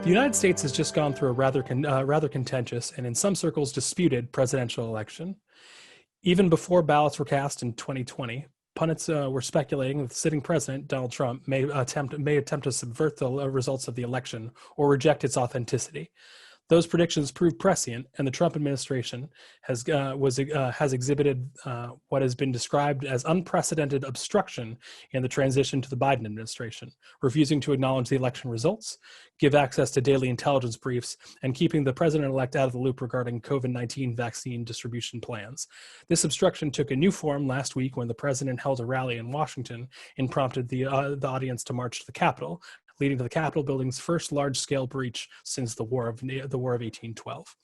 The United States has just gone through a rather contentious and in some circles disputed presidential election. Even before ballots were cast in 2020, pundits were speculating that the sitting president, Donald Trump, may attempt to subvert the results of the election or reject its authenticity. Those predictions proved prescient, and the Trump administration has exhibited what has been described as unprecedented obstruction in the transition to the Biden administration, refusing to acknowledge the election results, give access to daily intelligence briefs, and keeping the president-elect out of the loop regarding COVID-19 vaccine distribution plans. This obstruction took a new form last week when the president held a rally in Washington and prompted the audience to march to the Capitol, leading to the Capitol building's first large-scale breach since the War of 1812.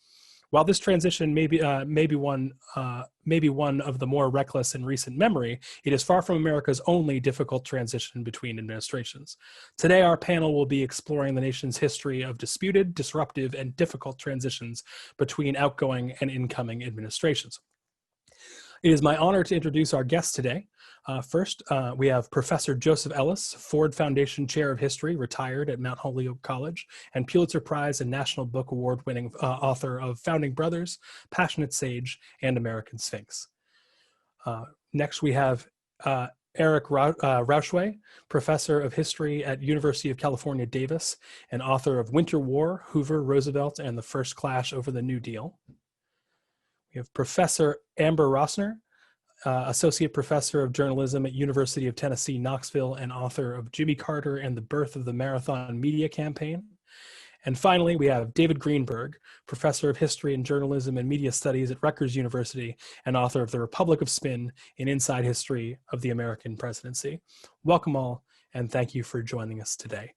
While this transition may be one of the more reckless in recent memory, it is far from America's only difficult transition between administrations. Today, our panel will be exploring the nation's history of disputed, disruptive, and difficult transitions between outgoing and incoming administrations. It is my honor to introduce our guests today. First, we have Professor Joseph Ellis, Ford Foundation Chair of History, retired at Mount Holyoke College, and Pulitzer Prize and National Book Award-winning author of Founding Brothers, Passionate Sage, and American Sphinx. Next, we have Eric Rauchway, Professor of History at University of California, Davis, and author of Winter War, Hoover, Roosevelt, and the First Clash Over the New Deal. We have Professor Amber Rossner, Associate Professor of Journalism at University of Tennessee, Knoxville, and author of Jimmy Carter and the Birth of the Marathon Media Campaign. And finally, we have David Greenberg, Professor of History and Journalism and Media Studies at Rutgers University, and author of The Republic of Spin, an Inside History of the American Presidency. Welcome all, and thank you for joining us today.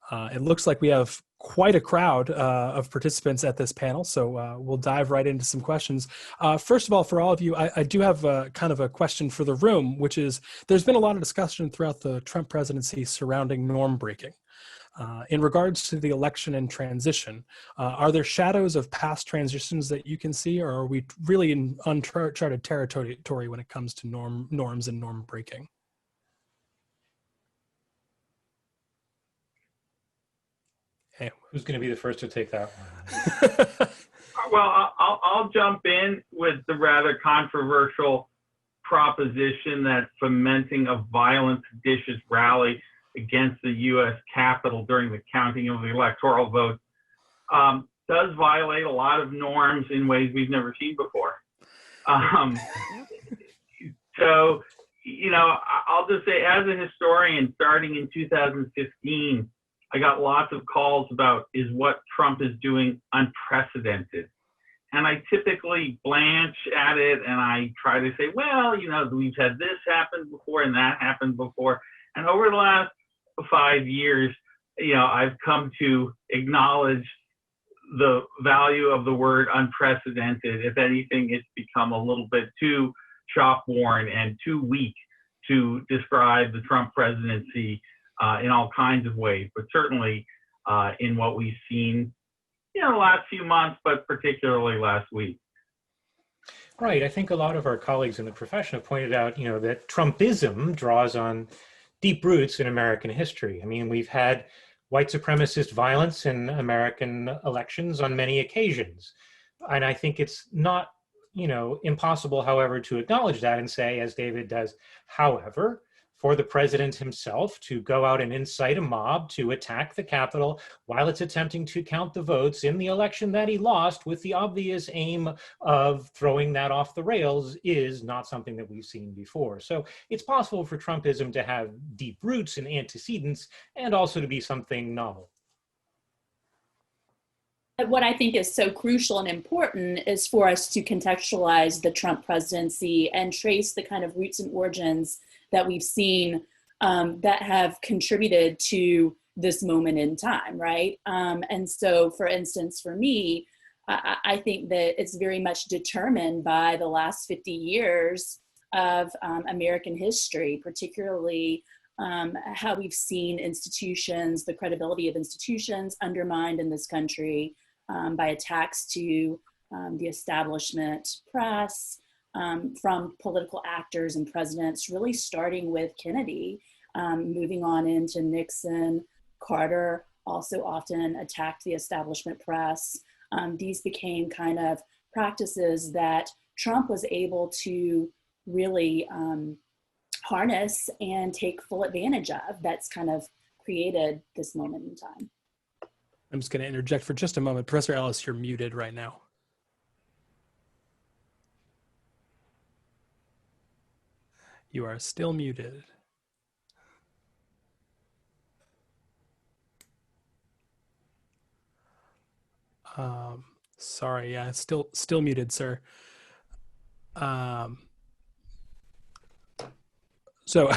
It looks like we have quite a crowd of participants at this panel, so we'll dive right into some questions. First of all, for all of you, I do have kind of a question for the room, which is, there's been a lot of discussion throughout the Trump presidency surrounding norm breaking. In regards to the election and transition, are there shadows of past transitions that you can see, or are we really in uncharted territory when it comes to norms and norm breaking? Hey, who's going to be the first to take that one? Well, I'll jump in with the rather controversial proposition that fomenting a violent, seditious rally against the U.S. Capitol during the counting of the electoral votes does violate a lot of norms in ways we've never seen before. So, you know, I'll just say, as a historian, starting in 2015, I got lots of calls about, is what Trump is doing unprecedented? And I typically blanch at it and I try to say, well, you know, we've had this happen before and that happened before. And over the last 5 years, you know, I've come to acknowledge the value of the word unprecedented. If anything, it's become a little bit too shop-worn and too weak to describe the Trump presidency in all kinds of ways, but certainly in what we've seen, you know, the last few months, but particularly last week. Right. I think a lot of our colleagues in the profession have pointed out, you know, that Trumpism draws on deep roots in American history. I mean, we've had white supremacist violence in American elections on many occasions. And I think it's not, you know, impossible, however, to acknowledge that and say, as David does, however, for the president himself to go out and incite a mob to attack the Capitol while it's attempting to count the votes in the election that he lost with the obvious aim of throwing that off the rails is not something that we've seen before. So it's possible for Trumpism to have deep roots and antecedents and also to be something novel. What I think is so crucial and important is for us to contextualize the Trump presidency and trace the kind of roots and origins that we've seen that have contributed to this moment in time, right? And so, for instance, for me, I think that it's very much determined by the last 50 years of American history, particularly how we've seen institutions, the credibility of institutions undermined in this country by attacks to the establishment press, from political actors and presidents, really starting with Kennedy, moving on into Nixon, Carter, also often attacked the establishment press. These became kind of practices that Trump was able to really harness and take full advantage of. That's kind of created this moment in time. I'm just going to interject for just a moment. Professor Ellis, you're muted right now. You are still muted. Sorry, yeah, still muted, sir. So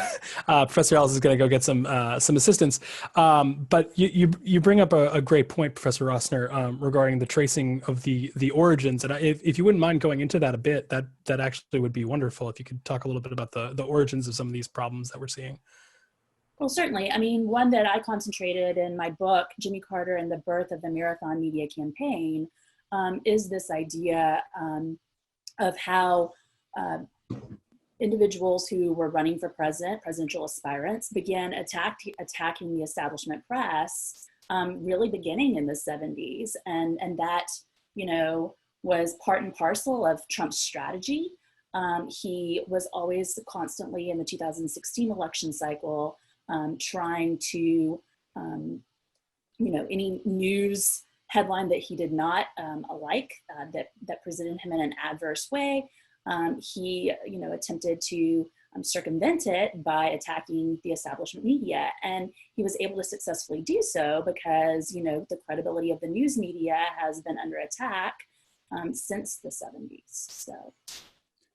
Professor Ellis is going to go get some assistance. But you bring up a great point, Professor Rossner, regarding the tracing of the origins. And if you wouldn't mind going into that a bit, that actually would be wonderful. If you could talk a little bit about the origins of some of these problems that we're seeing. Well, certainly. I mean, one that I concentrated in my book, Jimmy Carter and the Birth of the Marathon Media Campaign, is this idea of how individuals who were running for presidential aspirants, began attacking the establishment press, really beginning in the 70s. And that, was part and parcel of Trump's strategy. He was always constantly in the 2016 election cycle trying to, any news headline that he did not like, that presented him in an adverse way, he, attempted to circumvent it by attacking the establishment media. And he was able to successfully do so because, the credibility of the news media has been under attack since the 70s. So.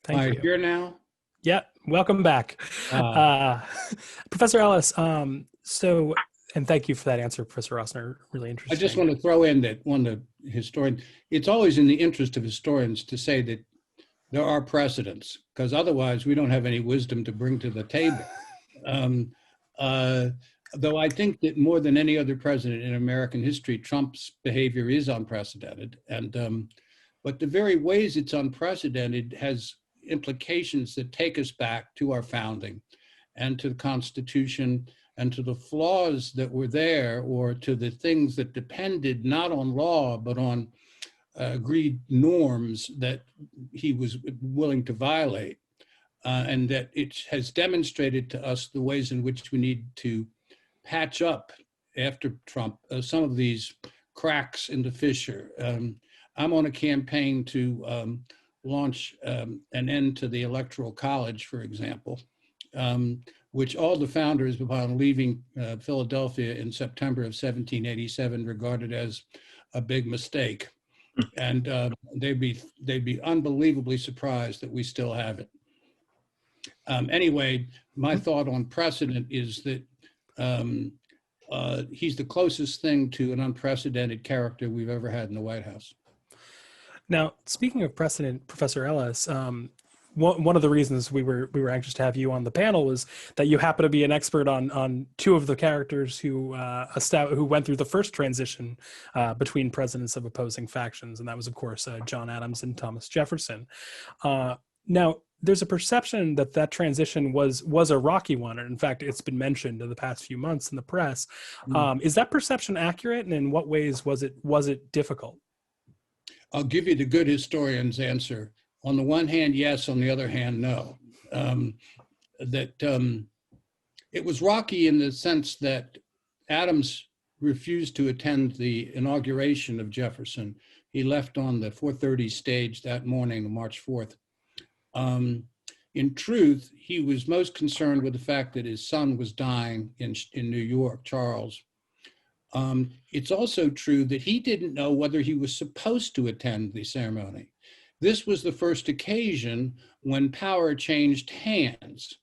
Thank you. Here now? Yeah, welcome back. Professor Ellis, and thank you for that answer, Professor Rossner, really interesting. I just want to throw in that it's always in the interest of historians to say that there are precedents, because otherwise we don't have any wisdom to bring to the table. Though I think that more than any other president in American history, Trump's behavior is unprecedented. But the very ways it's unprecedented has implications that take us back to our founding and to the Constitution and to the flaws that were there, or to the things that depended not on law, but on agreed norms that he was willing to violate. And that it has demonstrated to us the ways in which we need to patch up after Trump some of these cracks in the fissure. I'm on a campaign to launch an end to the Electoral College, for example, which all the founders, upon leaving Philadelphia in September of 1787, regarded as a big mistake. And they'd be unbelievably surprised that we still have it. Anyway, my thought on precedent is that he's the closest thing to an unprecedented character we've ever had in the White House. Now, speaking of precedent, Professor Ellis, one of the reasons we were anxious to have you on the panel was that you happen to be an expert on two of the characters who went through the first transition between presidents of opposing factions, and that was, of course, John Adams and Thomas Jefferson. Now, there's a perception that transition was a rocky one, and in fact, it's been mentioned in the past few months in the press. Is that perception accurate, and in what ways was it difficult? I'll give you the good historian's answer. On the one hand, yes. On the other hand, no. It was rocky in the sense that Adams refused to attend the inauguration of Jefferson. He left on the 4:30 stage that morning, March 4th. In truth, he was most concerned with the fact that his son was dying in New York, Charles. It's also true that he didn't know whether he was supposed to attend the ceremony. This was the first occasion when power changed hands.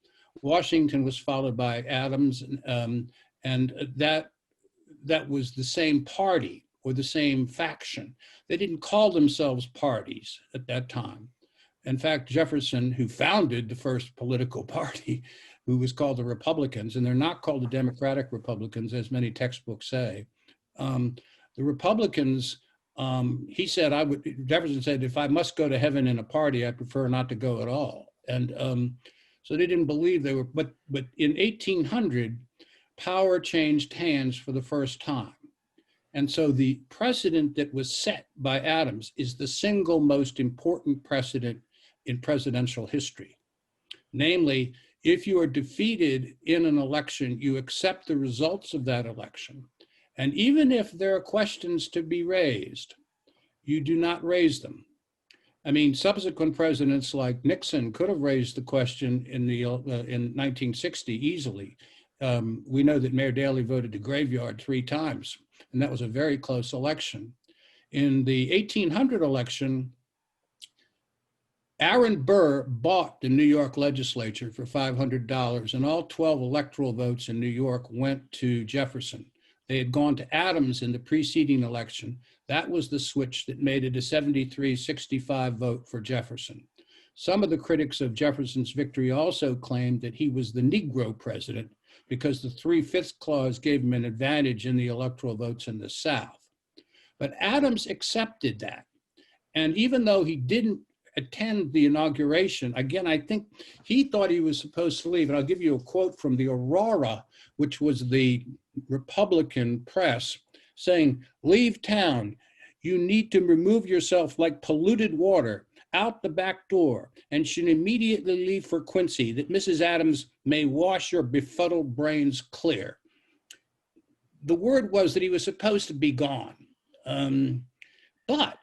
Washington was followed by Adams, and that was the same party or the same faction. They didn't call themselves parties at that time. In fact, Jefferson, who founded the first political party, who was called the Republicans, and they're not called the Democratic Republicans, as many textbooks say. The Republicans, Jefferson said, if I must go to heaven in a party, I prefer not to go at all. And so they didn't believe they were, but in 1800, power changed hands for the first time. And so the precedent that was set by Adams is the single most important precedent in presidential history. Namely, if you are defeated in an election, you accept the results of that election. And even if there are questions to be raised, you do not raise them. I mean, subsequent presidents like Nixon could have raised the question in 1960 easily. We know that Mayor Daley voted the graveyard 3 times, and that was a very close election. In the 1800 election, Aaron Burr bought the New York legislature for $500, and all 12 electoral votes in New York went to Jefferson. They had gone to Adams in the preceding election. That was the switch that made it a 73-65 vote for Jefferson. Some of the critics of Jefferson's victory also claimed that he was the Negro president because the 3/5 clause gave him an advantage in the electoral votes in the South. But Adams accepted that. And even though he didn't attend the inauguration, again, I think he thought he was supposed to leave. And I'll give you a quote from the Aurora, which was the Republican press, saying, "Leave town. You need to remove yourself like polluted water out the back door and should immediately leave for Quincy, that Mrs. Adams may wash your befuddled brains clear." The word was that he was supposed to be gone. But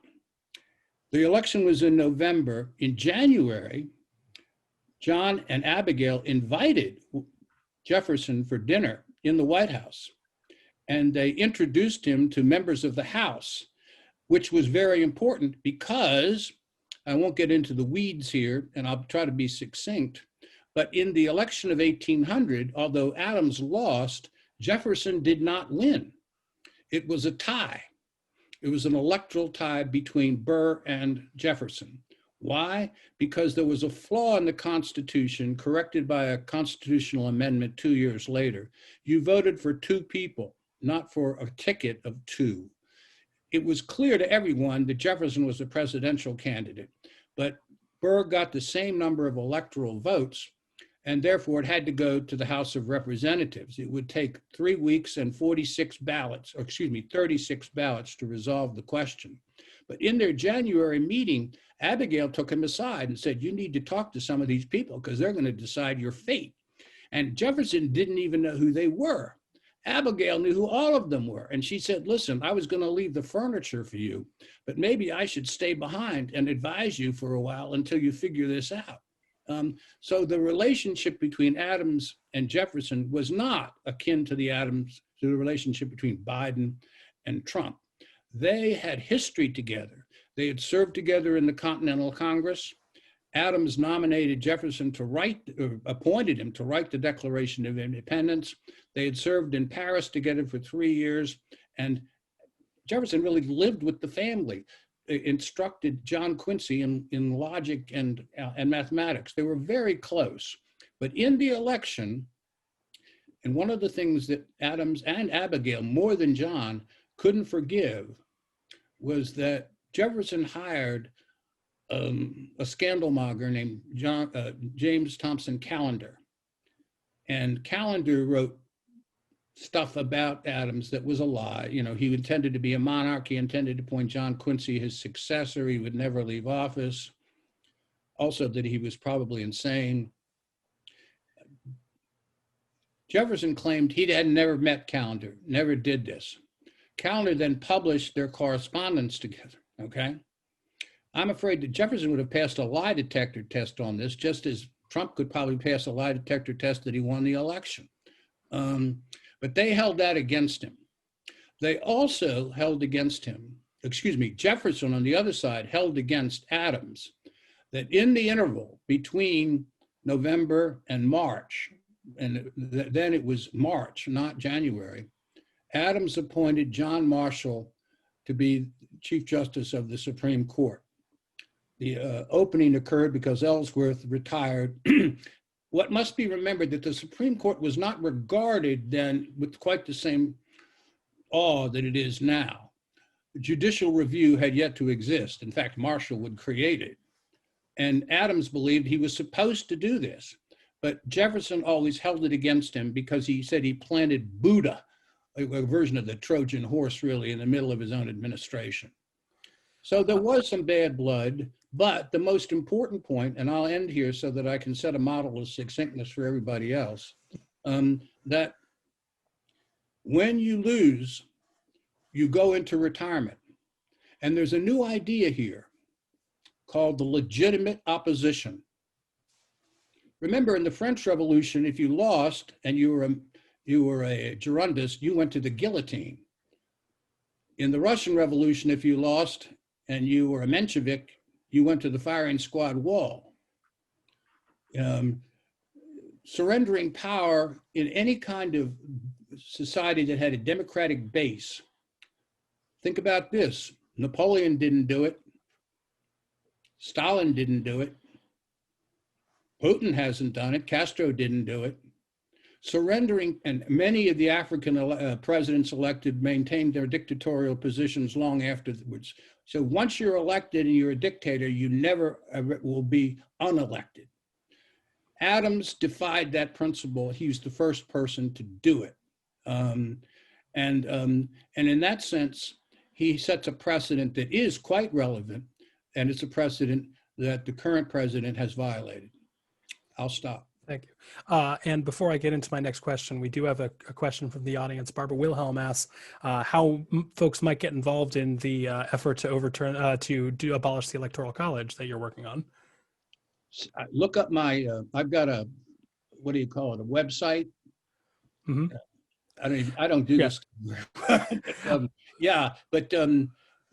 the election was in November. In January, John and Abigail invited Jefferson for dinner in the White House. And they introduced him to members of the House, which was very important because, I won't get into the weeds here, and I'll try to be succinct, but in the election of 1800, although Adams lost, Jefferson did not win. It was a tie. It was an electoral tie between Burr and Jefferson. Why? Because there was a flaw in the Constitution corrected by a constitutional amendment 2 years later. You voted for 2 people, not for a ticket of 2. It was clear to everyone that Jefferson was a presidential candidate, but Burr got the same number of electoral votes, and therefore it had to go to the House of Representatives. It would take 3 weeks and 36 ballots, or excuse me, 36 ballots to resolve the question. But in their January meeting, Abigail took him aside and said, "You need to talk to some of these people because they're going to decide your fate." And Jefferson didn't even know who they were. Abigail knew who all of them were. And she said, "Listen, I was going to leave the furniture for you, but maybe I should stay behind and advise you for a while until you figure this out." So the relationship between Adams and Jefferson was not akin to the relationship between Biden and Trump. They had history together. They had served together in the Continental Congress. Adams nominated Jefferson to appointed him to write the Declaration of Independence. They had served in Paris together for 3 years, and Jefferson really lived with the family, instructed John Quincy in logic and mathematics. They were very close. But in the election, and one of the things that Adams and Abigail, more than John, couldn't forgive was that Jefferson hired a scandalmonger named James Thompson Callender. And Callender wrote stuff about Adams that was a lie. You know, he intended to be a monarch. He intended to appoint John Quincy his successor. He would never leave office. Also that he was probably insane. Jefferson claimed he had never met Callender, never did this. Callender then published their correspondence together, okay? I'm afraid that Jefferson would have passed a lie detector test on this, just as Trump could probably pass a lie detector test that he won the election. But they held that against him. They also held against him, Jefferson on the other side held against Adams that in the interval between November and March, and then it was March, not January, Adams appointed John Marshall to be Chief Justice of the Supreme Court. The opening occurred because Ellsworth retired. What must be remembered that the Supreme Court was not regarded then with quite the same awe that it is now. Judicial review had yet to exist. In fact, Marshall would create it. And Adams believed he was supposed to do this. But Jefferson always held it against him because he said he planted Buddha a version of the Trojan horse, really, in the middle of his own administration. So there was some bad blood, but the most important point, and I'll end here so that I can set a model of succinctness for everybody else, that when you lose, you go into retirement. And there's a new idea here called the legitimate opposition. Remember, in the French Revolution, if you lost and you were a Girondist, you went to the guillotine. In the Russian Revolution, if you lost and you were a Menshevik, you went to the firing squad wall. Surrendering power in any kind of society that had a democratic base. Think about this. Napoleon didn't do it. Stalin didn't do it. Putin hasn't done it. Castro didn't do it. Surrendering, and many of the African presidents elected maintained their dictatorial positions long afterwards. So once you're elected and you're a dictator, you never will be unelected. Adams defied that principle. He was the first person to do it. And in that sense, he sets a precedent that is quite relevant, and it's a precedent that the current president has violated. I'll stop. Thank you. And before I get into my next question, we do have a question from the audience. Barbara Wilhelm asks how folks might get involved in the effort to overturn, abolish the Electoral College that you're working on. Look up my, I've got a, what do you call it, a website? Mm-hmm. I don't do this.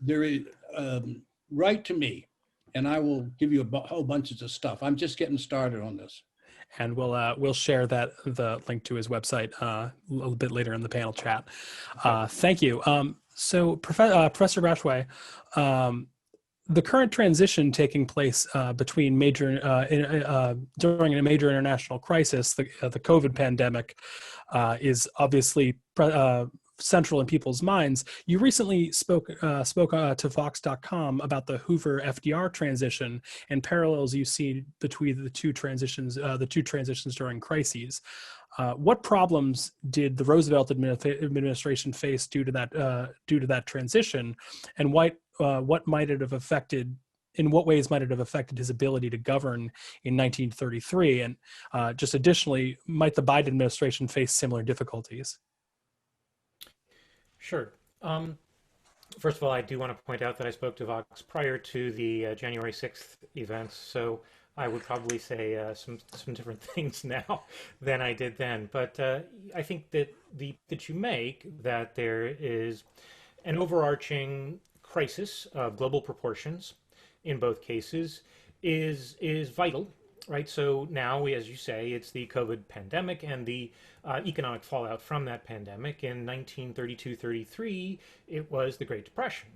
There is, write to me and I will give you a whole bunch of stuff. I'm just getting started on this. And we'll share the link to his website a little bit later in the panel chat. Thank you. So Professor Rashway, the current transition taking place between during a major international crisis, the COVID pandemic, is obviously central in people's minds. You recently spoke to Vox.com about the Hoover FDR transition and parallels you see between the two transitions during crises. What problems did the Roosevelt administration face due to that transition, and what might it have affected? In what ways might it have affected his ability to govern in 1933? And just additionally, might the Biden administration face similar difficulties? Sure. First of all, I do want to point out that I spoke to Vox prior to the January 6th events, so I would probably say some different things now than I did then. But I think that that you make that there is an overarching crisis of global proportions in both cases is vital, right? So now, as you say, it's the COVID pandemic and the economic fallout from that pandemic. In 1932-33, it was the Great Depression,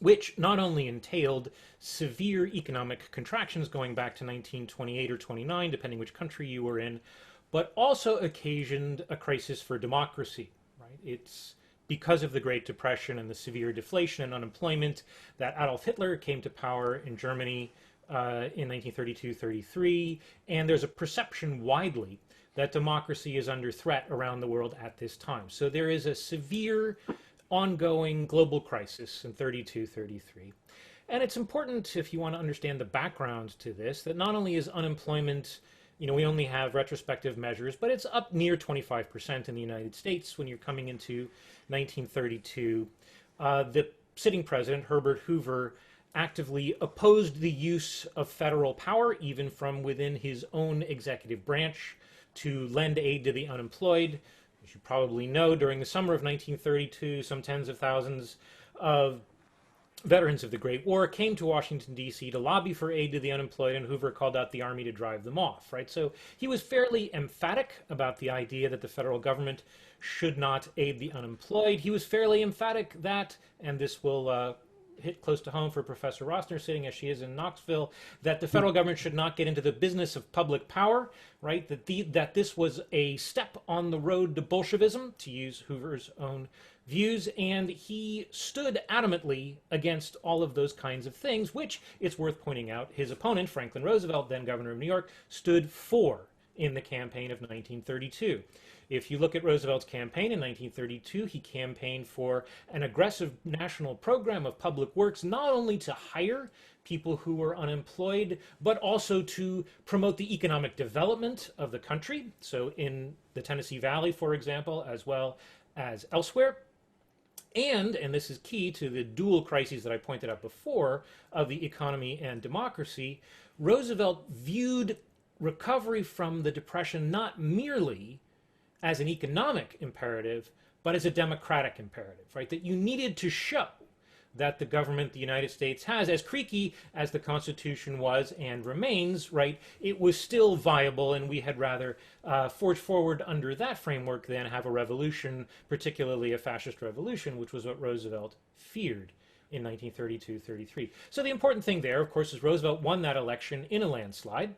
which not only entailed severe economic contractions going back to 1928 or 29, depending which country you were in, but also occasioned a crisis for democracy, right? It's because of the Great Depression and the severe deflation and unemployment that Adolf Hitler came to power in Germany in 1932-33, and there's a perception widely that democracy is under threat around the world at this time. So there is a severe ongoing global crisis in 32-33. And it's important, if you want to understand the background to this, that not only is unemployment, we only have retrospective measures, but it's up near 25% in the United States when you're coming into 1932. The sitting president, Herbert Hoover, actively opposed the use of federal power, even from within his own executive branch, to lend aid to the unemployed. As you probably know, during the summer of 1932, some tens of thousands of veterans of the Great War came to Washington, D.C. to lobby for aid to the unemployed, and Hoover called out the army to drive them off, right? So he was fairly emphatic about the idea that the federal government should not aid the unemployed. He was fairly emphatic that, and this will hit close to home for Professor Rossner, sitting as she is in Knoxville, that the federal government should not get into the business of public power, right? That this was a step on the road to Bolshevism, to use Hoover's own views, and he stood adamantly against all of those kinds of things, which, it's worth pointing out, his opponent, Franklin Roosevelt, then governor of New York, stood for. in the campaign of 1932. If you look at Roosevelt's campaign in 1932, he campaigned for an aggressive national program of public works, not only to hire people who were unemployed, but also to promote the economic development of the country. So in the Tennessee Valley, for example, as well as elsewhere. And this is key to the dual crises that I pointed out before of the economy and democracy, Roosevelt viewed recovery from the Depression not merely as an economic imperative, but as a democratic imperative, right? That you needed to show that the government, the United States has, as creaky as the Constitution was and remains, right, it was still viable, and we had rather forge forward under that framework than have a revolution, particularly a fascist revolution, which was what Roosevelt feared in 1932-33. So the important thing there, of course, is Roosevelt won that election in a landslide.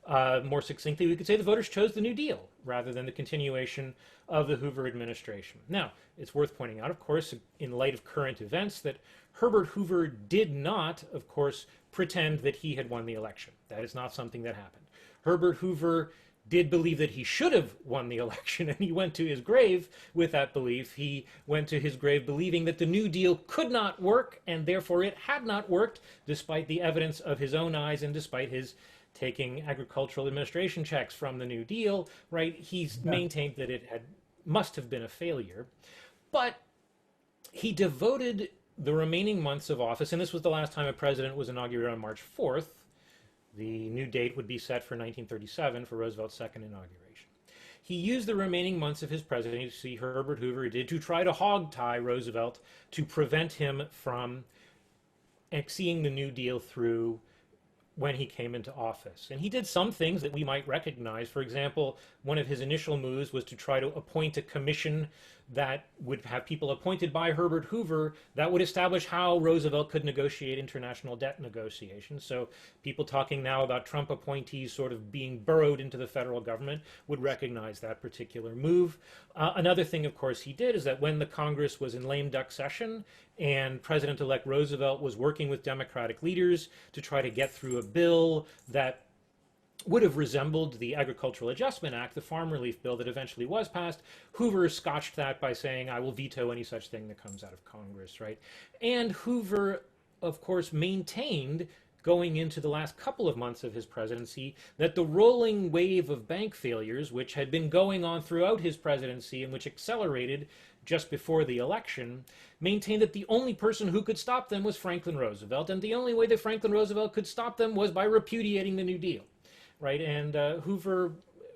More succinctly, we could say the voters chose the New Deal rather than the continuation of the Hoover administration. Now, it's worth pointing out, of course, in light of current events, that Herbert Hoover did not, of course, pretend that he had won the election. That is not something that happened. Herbert Hoover did believe that he should have won the election, and he went to his grave with that belief. He went to his grave believing that the New Deal could not work, and therefore it had not worked, despite the evidence of his own eyes and despite his taking agricultural administration checks from the New Deal, right? He's maintained that it must have been a failure. But he devoted the remaining months of office, and this was the last time a president was inaugurated on March 4th. The new date would be set for 1937 for Roosevelt's second inauguration. He used the remaining months of his presidency, Herbert Hoover did, to try to hog-tie Roosevelt to prevent him from seeing the New Deal through when he came into office. And he did some things that we might recognize. For example, one of his initial moves was to try to appoint a commission that would have people appointed by Herbert Hoover that would establish how Roosevelt could negotiate international debt negotiations. So people talking now about Trump appointees sort of being burrowed into the federal government would recognize that particular move. Another thing, of course, he did is that when the Congress was in lame duck session and President-elect Roosevelt was working with Democratic leaders to try to get through a bill that would have resembled the Agricultural Adjustment Act, the farm relief bill that eventually was passed, Hoover scotched that by saying, I will veto any such thing that comes out of Congress, right? And Hoover, of course, maintained going into the last couple of months of his presidency that the rolling wave of bank failures, which had been going on throughout his presidency and which accelerated just before the election, maintained that the only person who could stop them was Franklin Roosevelt, and the only way that Franklin Roosevelt could stop them was by repudiating the New Deal. Right, and Hoover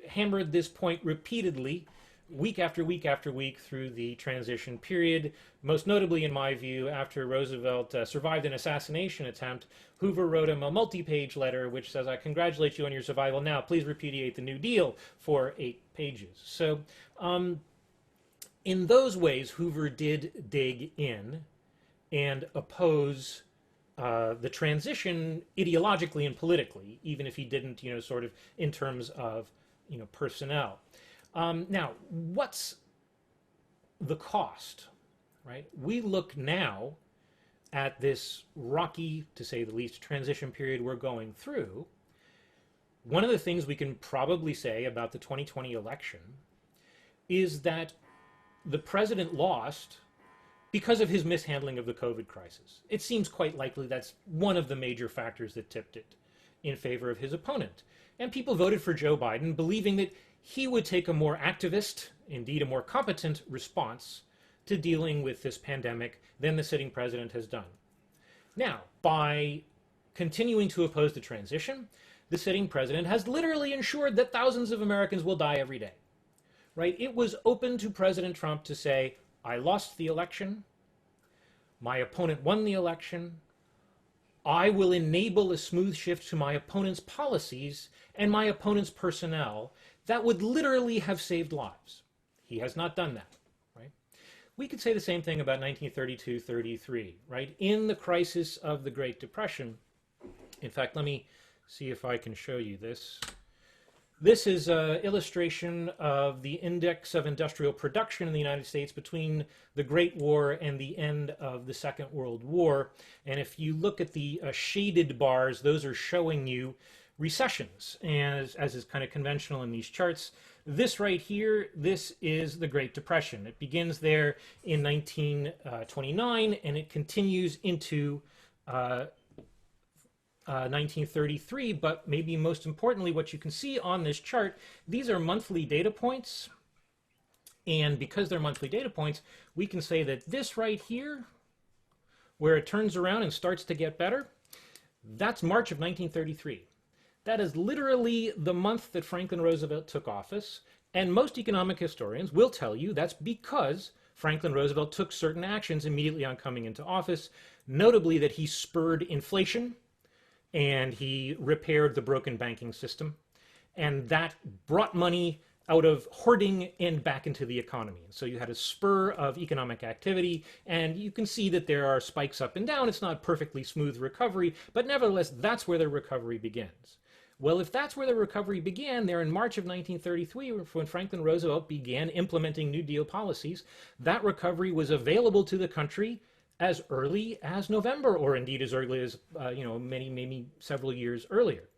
hammered this point repeatedly, week after week after week through the transition period. Most notably, in my view, after Roosevelt survived an assassination attempt, Hoover wrote him a multi-page letter which says, I congratulate you on your survival. Now, please repudiate the New Deal, for 8 pages. So, in those ways, Hoover did dig in and oppose the transition ideologically and politically, even if he didn't, sort of in terms of, personnel. Now, what's the cost, right? We look now at this rocky, to say the least, transition period we're going through. One of the things we can probably say about the 2020 election is that the president lost because of his mishandling of the COVID crisis. It seems quite likely that's one of the major factors that tipped it in favor of his opponent. And people voted for Joe Biden, believing that he would take a more activist, indeed a more competent response to dealing with this pandemic than the sitting president has done. Now, by continuing to oppose the transition, the sitting president has literally ensured that thousands of Americans will die every day. Right? It was open to President Trump to say, I lost the election, my opponent won the election, I will enable a smooth shift to my opponent's policies and my opponent's personnel that would literally have saved lives. He has not done that, right? We could say the same thing about 1932-33, right? In the crisis of the Great Depression, in fact, let me see if I can show you this. This is an illustration of the index of industrial production in the United States between the Great War and the end of the Second World War. And if you look at the shaded bars, those are showing you recessions. And as is kind of conventional in these charts, this right here, this is the Great Depression. It begins there in 1929 and it continues into 1933, but maybe most importantly, what you can see on this chart, these are monthly data points. And because they're monthly data points, we can say that this right here, where it turns around and starts to get better, that's March of 1933. That is literally the month that Franklin Roosevelt took office. And most economic historians will tell you that's because Franklin Roosevelt took certain actions immediately on coming into office, notably that he spurred inflation and he repaired the broken banking system. And that brought money out of hoarding and back into the economy. So you had a spur of economic activity, and you can see that there are spikes up and down. It's not perfectly smooth recovery, but nevertheless, that's where the recovery begins. Well, if that's where the recovery began, there in March of 1933, when Franklin Roosevelt began implementing New Deal policies, that recovery was available to the country as early as November, or indeed as early as, maybe several years earlier.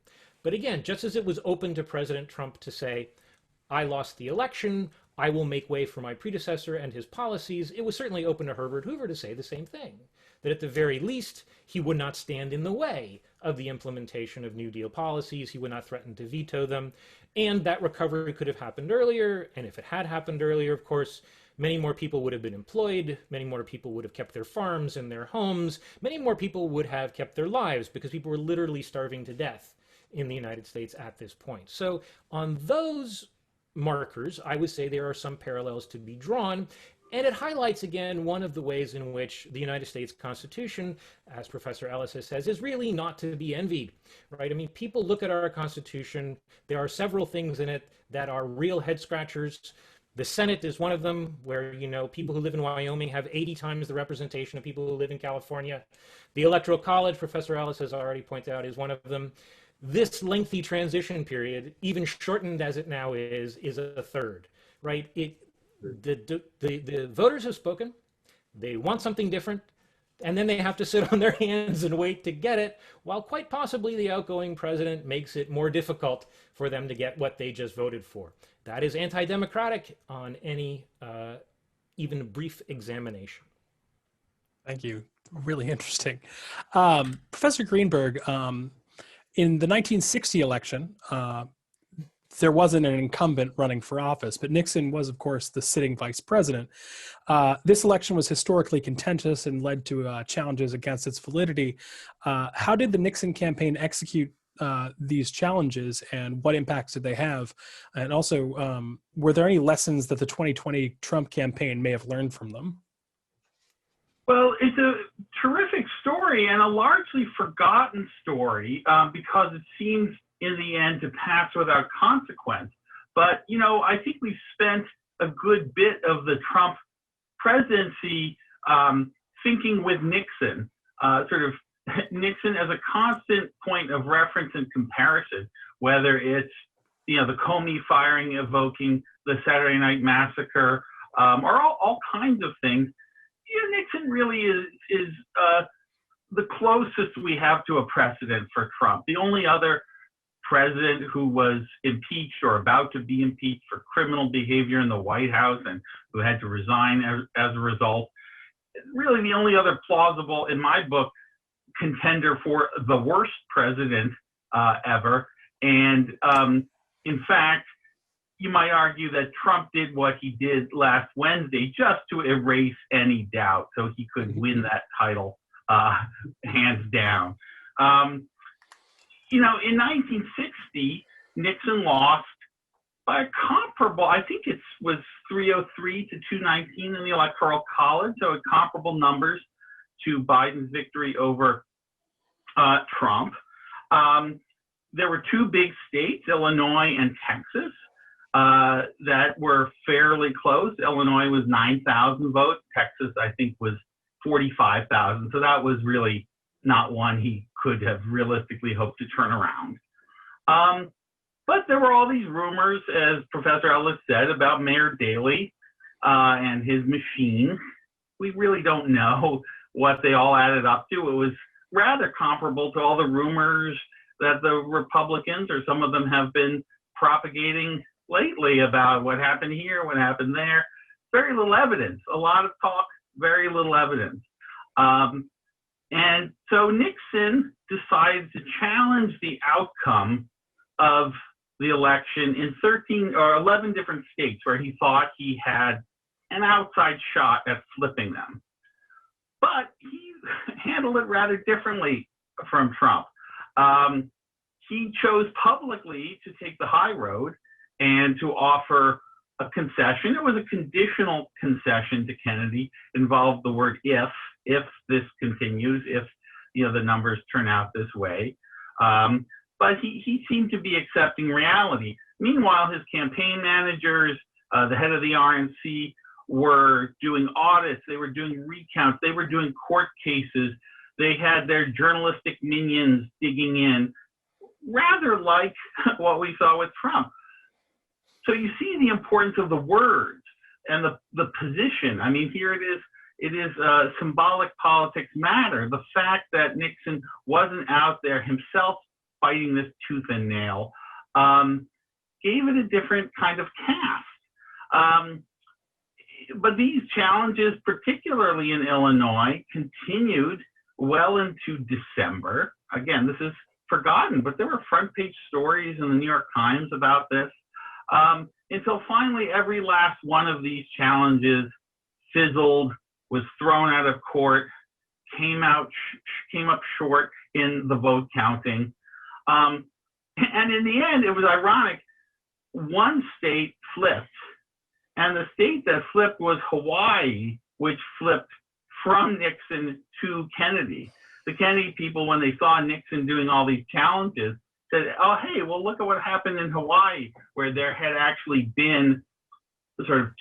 But again, just as it was open to President Trump to say, I lost the election, I will make way for my predecessor and his policies, it was certainly open to Herbert Hoover to say the same thing. That at the very least, he would not stand in the way of the implementation of New Deal policies, he would not threaten to veto them, and that recovery could have happened earlier, and if it had happened earlier, of course, many more people would have been employed, many more people would have kept their farms and their homes, many more people would have kept their lives, because people were literally starving to death in the United States at this point. So on those markers, I would say there are some parallels to be drawn, and it highlights again one of the ways in which the United States Constitution, as Professor Ellis says, is really not to be envied, right? I mean, people look at our Constitution, there are several things in it that are real head scratchers. The Senate is one of them, where, people who live in Wyoming have 80 times the representation of people who live in California. The Electoral College, Professor Ellis has already pointed out, is one of them. This lengthy transition period, even shortened as it now is a third, right? The voters have spoken, they want something different, and then they have to sit on their hands and wait to get it, while quite possibly the outgoing president makes it more difficult for them to get what they just voted for. That is anti-democratic on any even brief examination. Thank you. Really interesting. Professor Greenberg, in the 1960 election, there wasn't an incumbent running for office, but Nixon was, of course, the sitting vice president. This election was historically contentious and led to challenges against its validity. How did the Nixon campaign execute these challenges, and what impacts did they have? And also, were there any lessons that the 2020 Trump campaign may have learned from them? Well, it's a terrific story and a largely forgotten story because it seems in the end to pass without consequence. But, I think we've spent a good bit of the Trump presidency thinking with Nixon, sort of Nixon as a constant point of reference and comparison, whether it's, the Comey firing evoking the Saturday Night Massacre, or all kinds of things. Nixon really is the closest we have to a precedent for Trump. The only other president who was impeached or about to be impeached for criminal behavior in the White House and who had to resign as a result. Really the only other plausible, in my book, contender for the worst president ever. And in fact, you might argue that Trump did what he did last Wednesday just to erase any doubt so he could win that title hands down. In 1960, Nixon lost by a comparable, I think it was 303 to 219 in the Electoral College, so comparable numbers to Biden's victory over Trump. There were two big states, Illinois and Texas, that were fairly close. Illinois was 9,000 votes. Texas, I think, was 45,000. So that was really not one he could have realistically hoped to turn around. But there were all these rumors, as Professor Ellis said, about Mayor Daley and his machine. We really don't know what they all added up to. It was rather comparable to all the rumors that the Republicans, or some of them, have been propagating lately about what happened here, what happened there. Very little evidence. A lot of talk, very little evidence. And so Nixon decided to challenge the outcome of the election in 13 or 11 different states where he thought he had an outside shot at flipping them. But he handled it rather differently from Trump. He chose publicly to take the high road and to offer a concession. It was a conditional concession to Kennedy, involved the word if this continues, if the numbers turn out this way. But he seemed to be accepting reality. Meanwhile, his campaign managers, the head of the RNC, were doing audits, they were doing recounts, they were doing court cases, they had their journalistic minions digging in, rather like what we saw with Trump. So you see the importance of the words and the position. I mean, here it is symbolic politics matter. The fact that Nixon wasn't out there himself fighting this tooth and nail gave it a different kind of cast. But these challenges, particularly in Illinois, continued well into December. Again, this is forgotten, but there were front page stories in the New York Times about this. Until finally every last one of these challenges fizzled, was thrown out of court, came up short in the vote counting. And in the end, it was ironic. One state flipped, and the state that flipped was Hawaii, which flipped from Nixon to Kennedy. The Kennedy people, when they saw Nixon doing all these challenges, said, oh, hey, well, look at what happened in Hawaii, where there had actually been sort of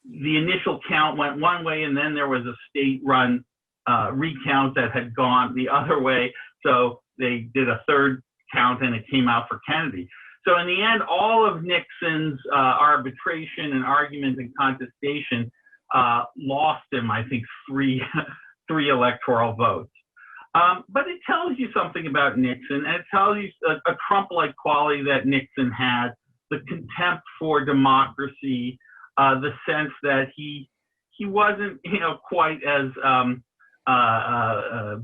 the initial count went one way, and then there was a state-run recount that had gone the other way. So they did a third count, and it came out for Kennedy. So in the end, all of Nixon's arbitration and argument and contestation lost him, I think, three electoral votes. But it tells you something about Nixon, and it tells you a Trump-like quality that Nixon had, the contempt for democracy, the sense that he wasn't, quite as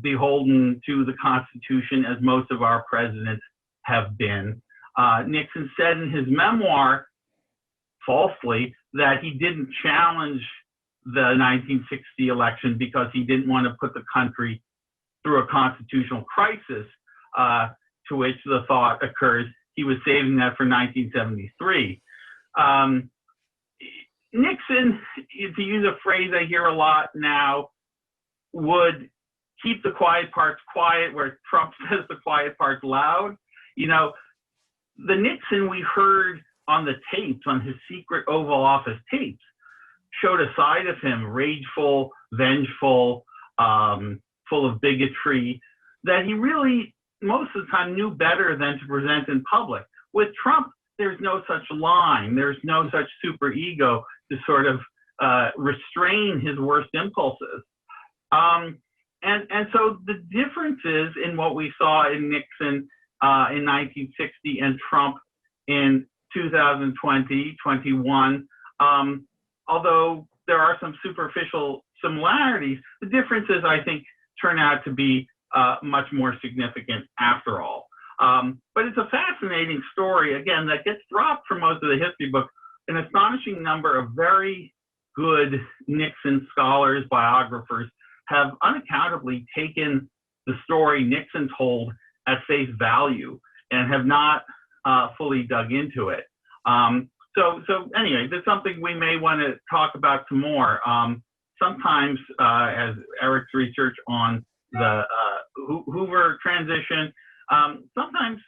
beholden to the Constitution as most of our presidents have been. Nixon said in his memoir, falsely, that he didn't challenge the 1960 election because he didn't want to put the country through a constitutional crisis, to which the thought occurs he was saving that for 1973. Nixon, to use a phrase I hear a lot now, would keep the quiet parts quiet, where Trump says the quiet parts loud. The Nixon we heard on the tapes, on his secret Oval Office tapes, showed a side of him, rageful, vengeful, full of bigotry, that he really, most of the time, knew better than to present in public. With Trump, there's no such line. There's no such superego to sort of restrain his worst impulses. And so the differences in what we saw in Nixon in 1960 and Trump in 2020, 21, although there are some superficial similarities, the differences, I think, turn out to be much more significant after all. But it's a fascinating story, again, that gets dropped from most of the history books. An astonishing number of very good Nixon scholars, biographers, have unaccountably taken the story Nixon told at face value and have not fully dug into it. So anyway, that's something we may want to talk about some more. Sometimes, as Eric's research on the Hoover transition, sometimes,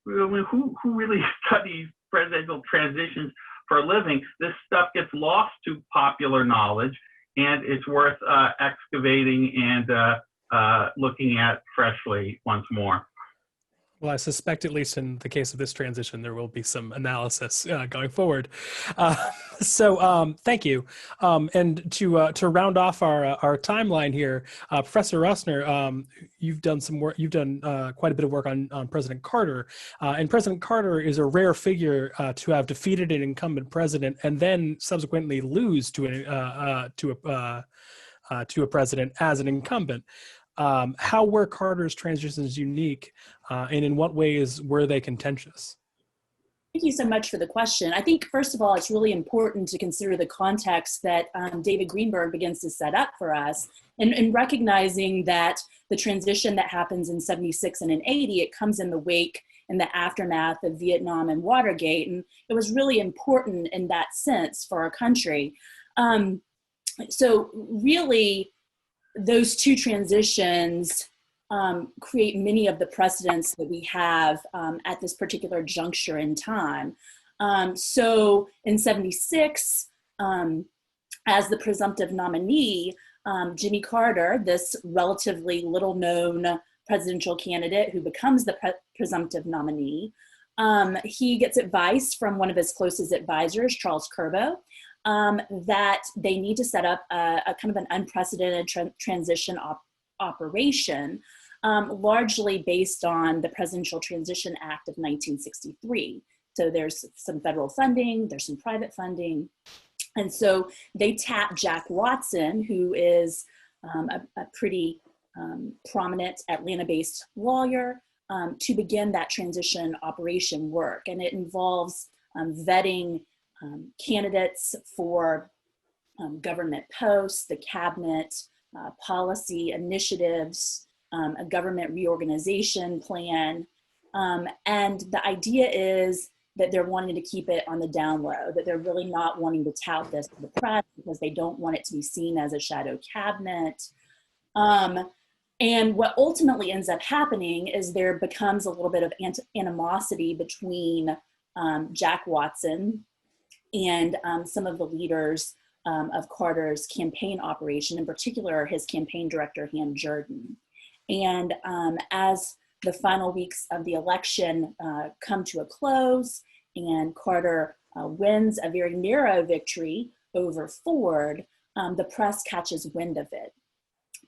who really studies presidential transitions for a living, this stuff gets lost to popular knowledge, and it's worth excavating and looking at freshly once more. Well, I suspect, at least in the case of this transition, there will be some analysis going forward. Thank you. And to round off our timeline here, Professor Russner, you've done some work. You've done quite a bit of work on President Carter, and President Carter is a rare figure to have defeated an incumbent president and then subsequently lose to a president as an incumbent. How were Carter's transitions unique, and in what ways were they contentious? Thank you so much for the question. I think, first of all, it's really important to consider the context that David Greenberg begins to set up for us, and recognizing that the transition that happens in 76 and in 80, it comes in the wake and the aftermath of Vietnam and Watergate, and it was really important in that sense for our country. So really, those two transitions create many of the precedents that we have at this particular juncture in time. So in 76, as the presumptive nominee, Jimmy Carter, this relatively little known presidential candidate who becomes the presumptive nominee, he gets advice from one of his closest advisors, Charles Curbo, that they need to set up a kind of an unprecedented transition operation, largely based on the Presidential Transition Act of 1963. So there's some federal funding, there's some private funding. And so they tap Jack Watson, who is a pretty prominent Atlanta-based lawyer, to begin that transition operation work. And it involves vetting candidates for government posts, the cabinet, policy initiatives, a government reorganization plan. And the idea is that they're wanting to keep it on the down low, that they're really not wanting to tout this to the press because they don't want it to be seen as a shadow cabinet. And what ultimately ends up happening is there becomes a little bit of animosity between Jack Watson and some of the leaders of Carter's campaign operation, in particular his campaign director, Ham Jordan. And as the final weeks of the election come to a close and Carter wins a very narrow victory over Ford, the press catches wind of it.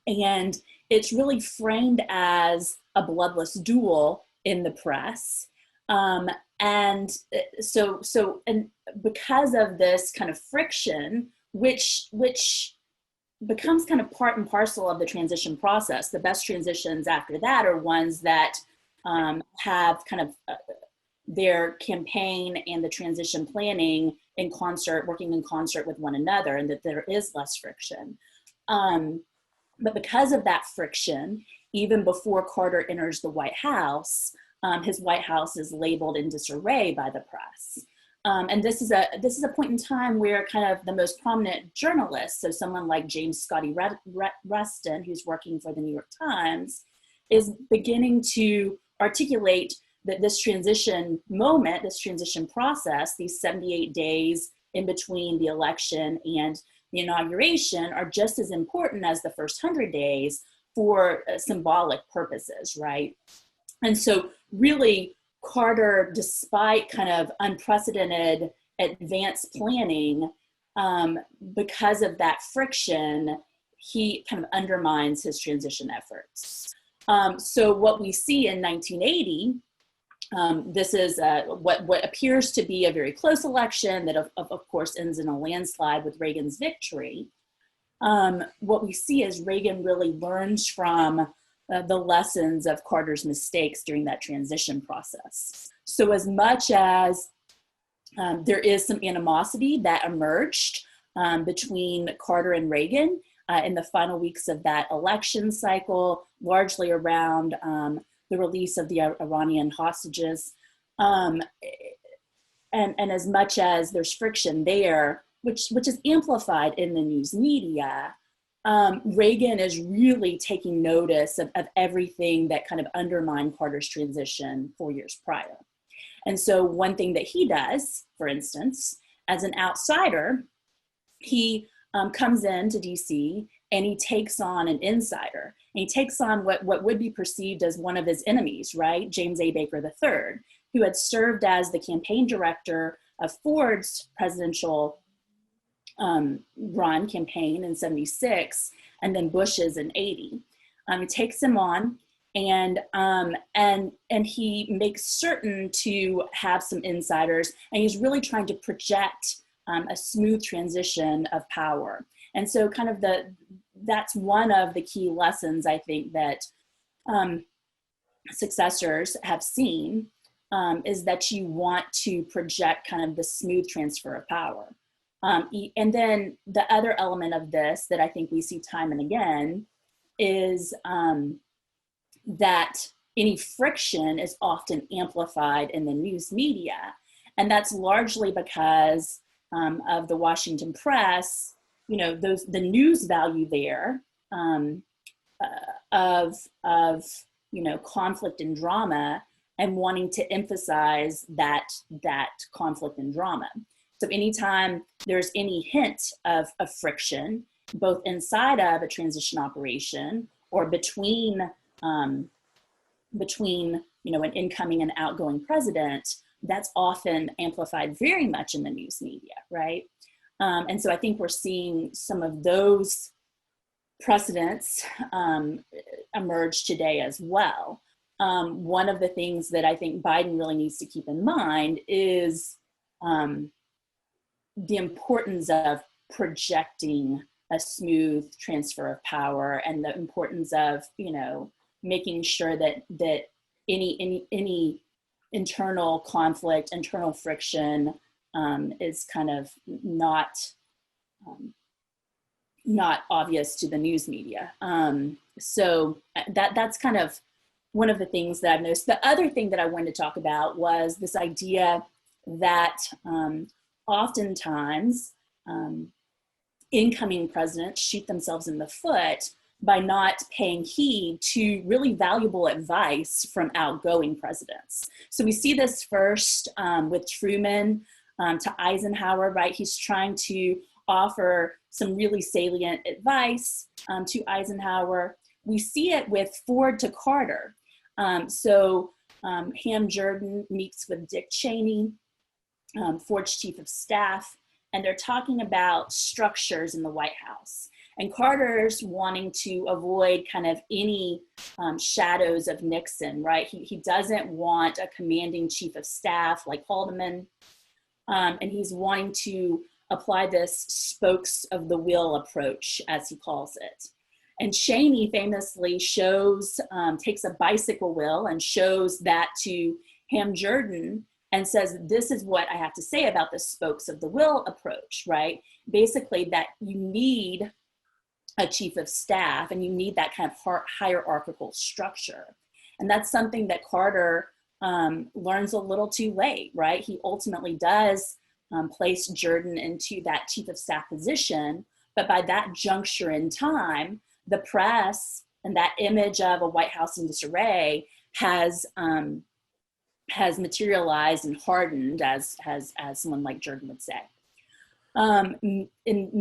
And it's really framed as a bloodless duel in the press. And because of this kind of friction, which becomes kind of part and parcel of the transition process, the best transitions after that are ones that have kind of their campaign and the transition planning in concert, working in concert with one another, and that there is less friction. But because of that friction, even before Carter enters the White House, his White House is labeled in disarray by the press. And this is a point in time where kind of the most prominent journalists, so someone like James Scotty Reston, who's working for the New York Times, is beginning to articulate that this transition moment, this transition process, these 78 days in between the election and the inauguration are just as important as the first 100 days for symbolic purposes, right? And so really, Carter, despite kind of unprecedented advanced planning, because of that friction, he kind of undermines his transition efforts. So what we see in 1980, this is what appears to be a very close election that of course ends in a landslide with Reagan's victory. What we see is Reagan really learns from the lessons of Carter's mistakes during that transition process. So as much as there is some animosity that emerged between Carter and Reagan in the final weeks of that election cycle, largely around the release of the Iranian hostages, and as much as there's friction there, which is amplified in the news media, Reagan is really taking notice of everything that kind of undermined Carter's transition 4 years prior. And so one thing that he does, for instance, as an outsider, he comes into DC and he takes on an insider. And he takes on what would be perceived as one of his enemies, right? James A. Baker III, who had served as the campaign director of Ford's presidential run campaign in 76, and then Bush's in 80. He takes him on, and he makes certain to have some insiders, and he's really trying to project a smooth transition of power. And so kind of that's one of the key lessons I think that successors have seen, is that you want to project kind of the smooth transfer of power. And then the other element of this that I think we see time and again is that any friction is often amplified in the news media. And that's largely because of the Washington press, the news value there of conflict and drama, and wanting to emphasize that conflict and drama. So anytime there's any hint of friction, both inside of a transition operation or between an incoming and outgoing president, that's often amplified very much in the news media, right? And so I think we're seeing some of those precedents emerge today as well. One of the things that I think Biden really needs to keep in mind is the importance of projecting a smooth transfer of power, and the importance of, making sure that any internal conflict, internal friction is kind of not obvious to the news media. So that's kind of one of the things that I've noticed. The other thing that I wanted to talk about was this idea that oftentimes incoming presidents shoot themselves in the foot by not paying heed to really valuable advice from outgoing presidents. So we see this first with Truman to Eisenhower, right? He's trying to offer some really salient advice to Eisenhower. We see it with Ford to Carter. So Ham Jordan meets with Dick Cheney, Ford's chief of staff, and they're talking about structures in the White House. And Carter's wanting to avoid kind of any shadows of Nixon, right? He doesn't want a commanding chief of staff like Haldeman, and he's wanting to apply this spokes of the wheel approach, as he calls it. And Cheney famously takes a bicycle wheel and shows that to Ham Jordan and says, this is what I have to say about the spokes of the wheel approach, right? Basically that you need a chief of staff and you need that kind of hierarchical structure. And that's something that Carter learns a little too late, right? He ultimately does place Jordan into that chief of staff position, but by that juncture in time, the press and that image of a White House in disarray has materialized and hardened, as someone like Jordan would say. In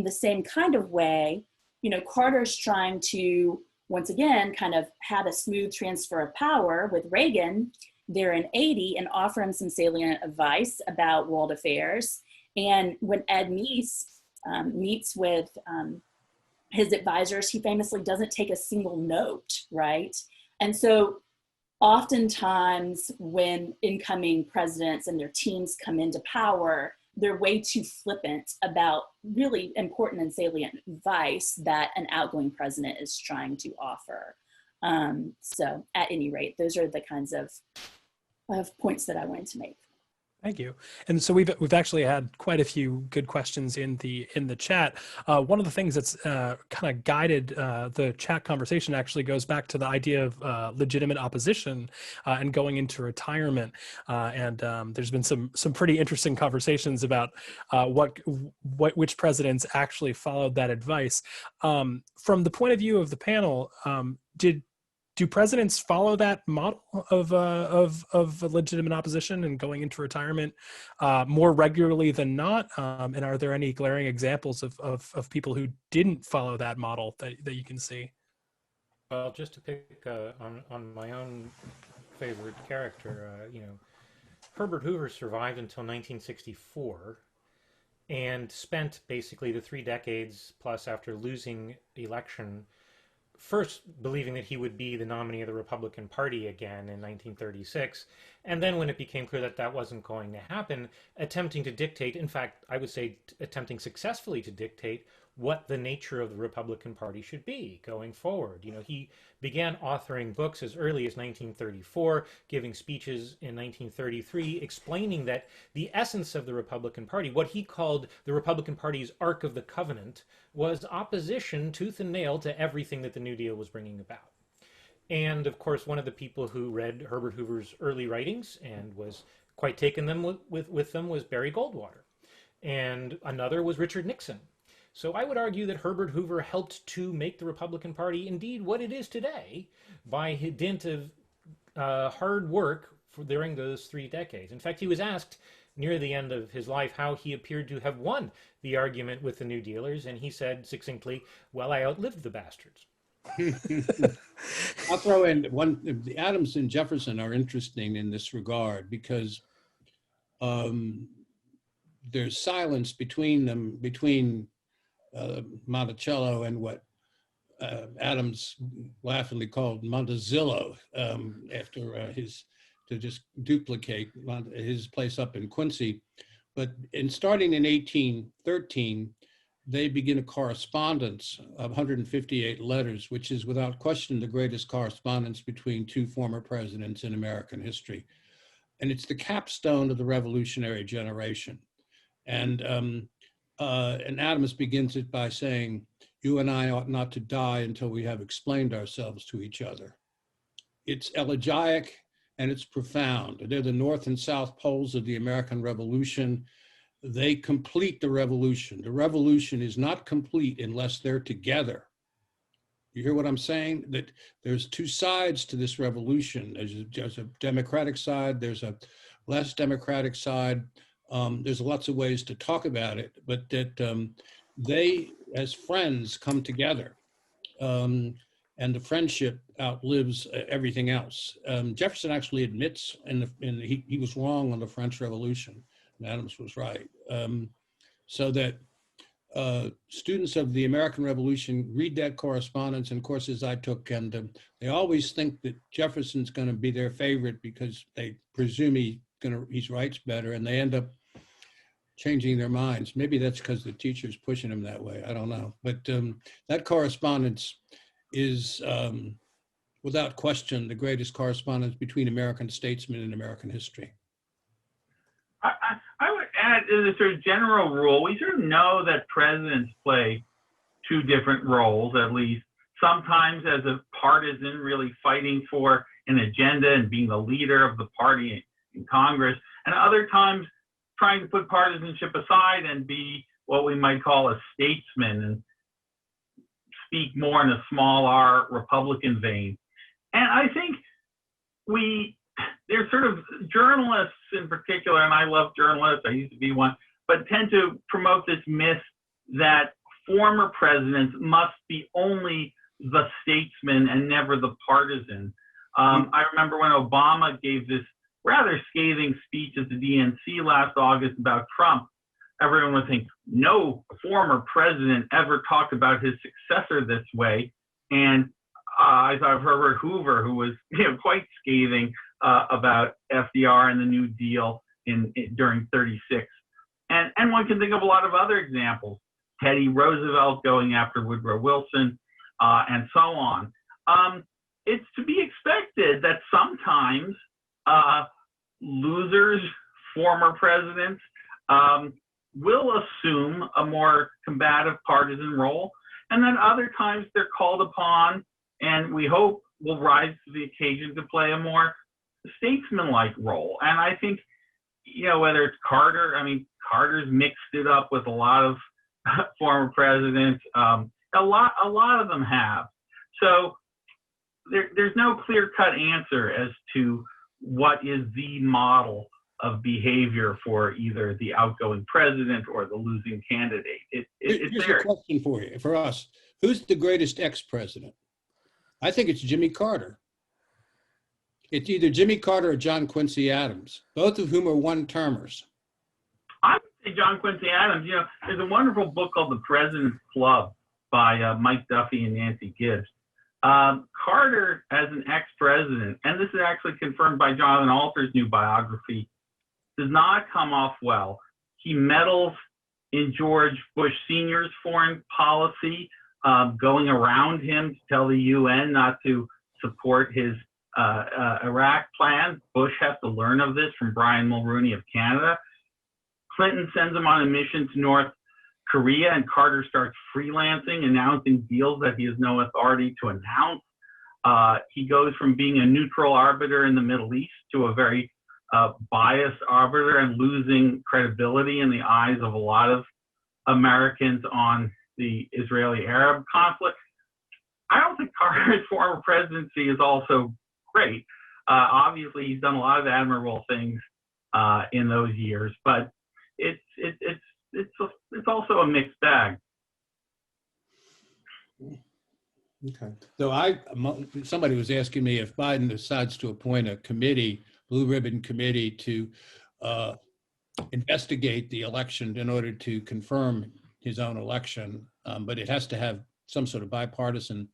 the same kind of way, Carter's trying to, once again, kind of have a smooth transfer of power with Reagan there in 80 and offer him some salient advice about world affairs. And when Ed Meese meets with his advisors, he famously doesn't take a single note, right? And so oftentimes when incoming presidents and their teams come into power, they're way too flippant about really important and salient advice that an outgoing president is trying to offer. So at any rate, those are the kinds of points that I wanted to make. Thank you. And so we've actually had quite a few good questions in the chat. One of the things that's kind of guided the chat conversation actually goes back to the idea of legitimate opposition and going into retirement. And there's been some pretty interesting conversations about which presidents actually followed that advice. From the point of view of the panel, did do presidents follow that model of legitimate opposition and going into retirement more regularly than not? And are there any glaring examples of people who didn't follow that model that you can see? Well, just to pick on my own favorite character, Herbert Hoover survived until 1964 and spent basically the 3 decades plus after losing the election first believing that he would be the nominee of the Republican Party again in 1936, and then when it became clear that that wasn't going to happen, attempting to dictate, in fact, I would say attempting successfully to dictate what the nature of the Republican Party should be going forward. He began authoring books as early as 1934, giving speeches in 1933, explaining that the essence of the Republican Party, what he called the Republican Party's Ark of the Covenant, was opposition tooth and nail to everything that the New Deal was bringing about. And of course, one of the people who read Herbert Hoover's early writings and was quite taken with them was Barry Goldwater. And another was Richard Nixon. So I would argue that Herbert Hoover helped to make the Republican Party indeed what it is today by dint of hard work during those 3 decades. In fact, he was asked near the end of his life how he appeared to have won the argument with the New Dealers, and he said succinctly, "Well, I outlived the bastards." I'll throw in one. The Adams and Jefferson are interesting in this regard because there's silence between them, between Monticello and what Adams laughingly called Montezillo after to just duplicate his place up in Quincy. But starting in 1813, they begin a correspondence of 158 letters, which is without question the greatest correspondence between 2 former presidents in American history. And it's the capstone of the revolutionary generation. And Adams begins it by saying, "You and I ought not to die until we have explained ourselves to each other." It's elegiac and it's profound. They're the North and South poles of the American Revolution. They complete the revolution. The revolution is not complete unless they're together. You hear what I'm saying? That there's 2 sides to this revolution. There's a democratic side, there's a less democratic side. There's lots of ways to talk about it, but that they, as friends, come together, and the friendship outlives everything else. Jefferson actually admits, he was wrong on the French Revolution, and Adams was right. So that students of the American Revolution read that correspondence and courses I took, and they always think that Jefferson's going to be their favorite because they presume he writes better, and they end up changing their minds. Maybe that's because the teacher's pushing them that way. I don't know. But that correspondence is, without question, the greatest correspondence between American statesmen and American history. I would add, as a sort of general rule, we sort of know that presidents play 2 different roles, at least. Sometimes as a partisan, really fighting for an agenda and being the leader of the party in Congress, and other times trying to put partisanship aside and be what we might call a statesman and speak more in a small r Republican vein. And I think there's sort of journalists in particular, and I love journalists, I used to be one, but tend to promote this myth that former presidents must be only the statesman and never the partisan. I remember when Obama gave this rather scathing speech at the DNC last August about Trump, everyone would think, no former president ever talked about his successor this way. And I thought of Herbert Hoover, who was quite scathing about FDR and the New Deal during 36. And one can think of a lot of other examples, Teddy Roosevelt going after Woodrow Wilson, and so on. It's to be expected that sometimes losers, former presidents, will assume a more combative partisan role, and then other times they're called upon, and we hope will rise to the occasion to play a more statesman-like role. And I think, whether it's Carter, Carter's mixed it up with a lot of former presidents. A lot of them have. So there's no clear-cut answer as to what is the model of behavior for either the outgoing president or the losing candidate. It's Here's there. a question for you, for us. Who's the greatest ex-president? I think it's Jimmy Carter. It's either Jimmy Carter or John Quincy Adams, both of whom are one-termers. I would say John Quincy Adams. You know, there's a wonderful book called The President's Club by Mike Duffy and Nancy Gibbs. Carter, as an ex-president, and this is actually confirmed by Jonathan Alter's new biography, does not come off well. He meddles in George Bush Sr.'s foreign policy, going around him to tell the UN not to support his Iraq plan. Bush has to learn of this from Brian Mulroney of Canada. Clinton sends him on a mission to North Korea, and Carter starts freelancing, announcing deals that he has no authority to announce. He goes from being a neutral arbiter in the Middle East to a very biased arbiter and losing credibility in the eyes of a lot of Americans on the Israeli-Arab conflict. I don't think Carter's former presidency is also great. Obviously, he's done a lot of admirable things in those years, but it's also a mixed bag. Okay. So somebody was asking me if Biden decides to appoint a committee, blue ribbon committee, to investigate the election in order to confirm his own election, but it has to have some sort of bipartisan.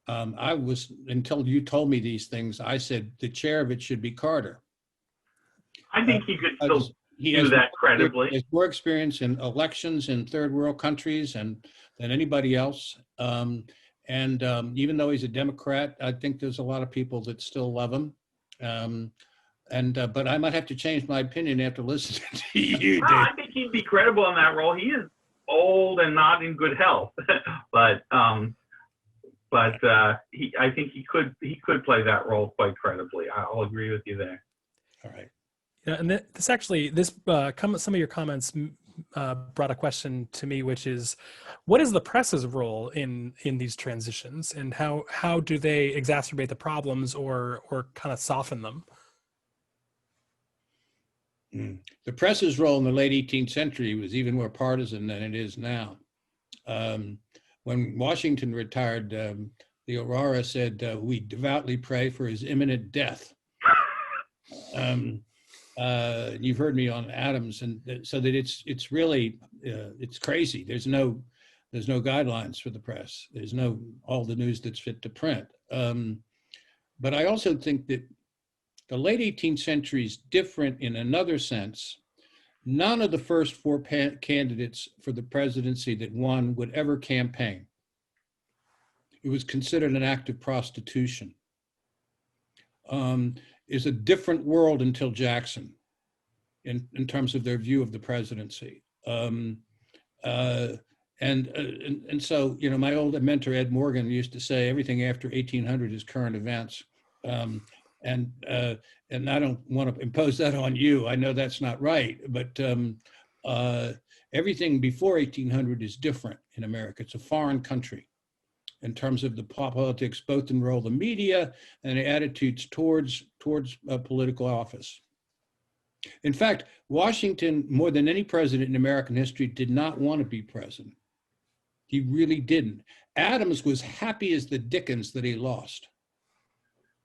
Until you told me these things, I said the chair of it should be Carter. I think he could still do that credibly. He has more experience in elections in third world countries than anybody else. Even though he's a Democrat, I think there's a lot of people that still love him. But I might have to change my opinion after listening to you, no, Dave. I think he'd be credible in that role. He is old and not in good health, but I think he could play that role quite credibly. I'll agree with you there. All right. Yeah, and some of your comments brought a question to me, which is, what is the press's role in these transitions, and how do they exacerbate the problems or kind of soften them? The press's role in the late 18th century was even more partisan than it is now. When Washington retired, the Aurora said, "We devoutly pray for his imminent death." You've heard me on Adams, and so that it's really it's crazy. There's no guidelines for the press. There's no all the news that's fit to print. But I also think that the late 18th century is different in another sense. None of the first four candidates for the presidency that won would ever campaign. It was considered an act of prostitution. Is a different world until Jackson in terms of their view of the presidency. And so, you know, my old mentor, Ed Morgan, used to say everything after 1800 is current events. And I don't want to impose that on you. I know that's not right, but everything before 1800 is different in America. It's a foreign country in terms of the politics, both in the role of the media and the attitudes towards political office. In fact, Washington, more than any president in American history, did not want to be president. He really didn't. Adams was happy as the dickens that he lost.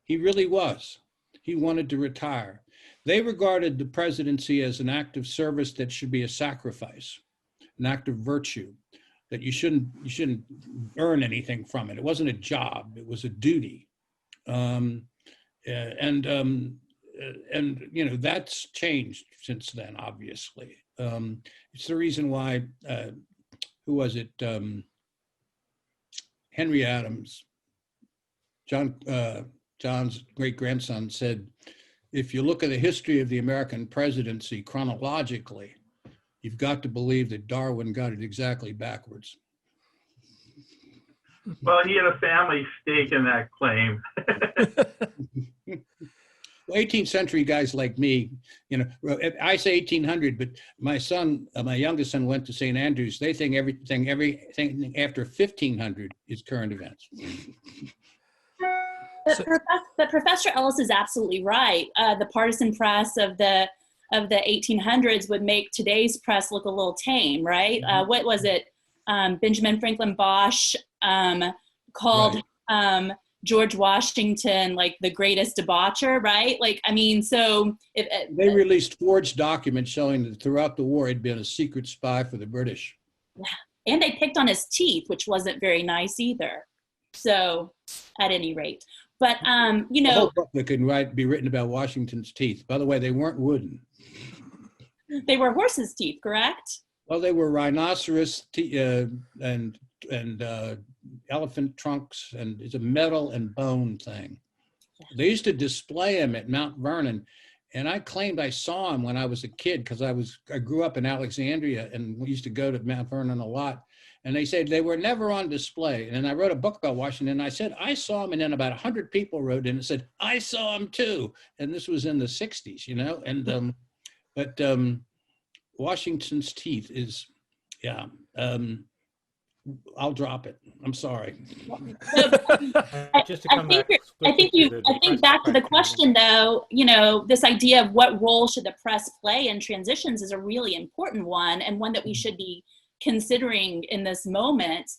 He really was. He wanted to retire. They regarded the presidency as an act of service that should be a sacrifice, an act of virtue, that you shouldn't earn anything from it. It wasn't a job, it was a duty. And you know, that's changed since then, obviously. It's the reason why, who was it? Henry Adams, John's great-grandson, said, if you look at the history of the American presidency chronologically, you've got to believe that Darwin got it exactly backwards. Well, he had a family stake in that claim. Well, 18th century guys like me, you know, I say 1800, but my son, my youngest son, went to St. Andrews. They think everything after 1500 is current events. But Professor Ellis is absolutely right. The partisan press of the 1800s would make today's press look a little tame, right? What was it? Benjamin Franklin Bosch called George Washington like the greatest debaucher, right? Like, I mean, so they released forged documents showing that throughout the war he'd been a secret spy for the British. And they picked on his teeth, which wasn't very nice either. So, at any rate, but you know, the whole book that could be written about Washington's teeth. By the way, they weren't wooden. They were horses' teeth, correct? Well, they were rhinoceros and elephant trunks, and it's a metal and bone thing. They used to display them at Mount Vernon, and I claimed I saw them when I was a kid because I grew up in Alexandria, and we used to go to Mount Vernon a lot. And they said they were never on display. And I wrote a book about Washington, and I said I saw them, and then about 100 people wrote in and said I saw them too. And this was in the 60s, you know. And but Washington's teeth is, yeah. I'll drop it. I'm sorry. Just to come back. I think back to the question though, you know, this idea of what role should the press play in transitions is a really important one, and one that we should be considering in this moment.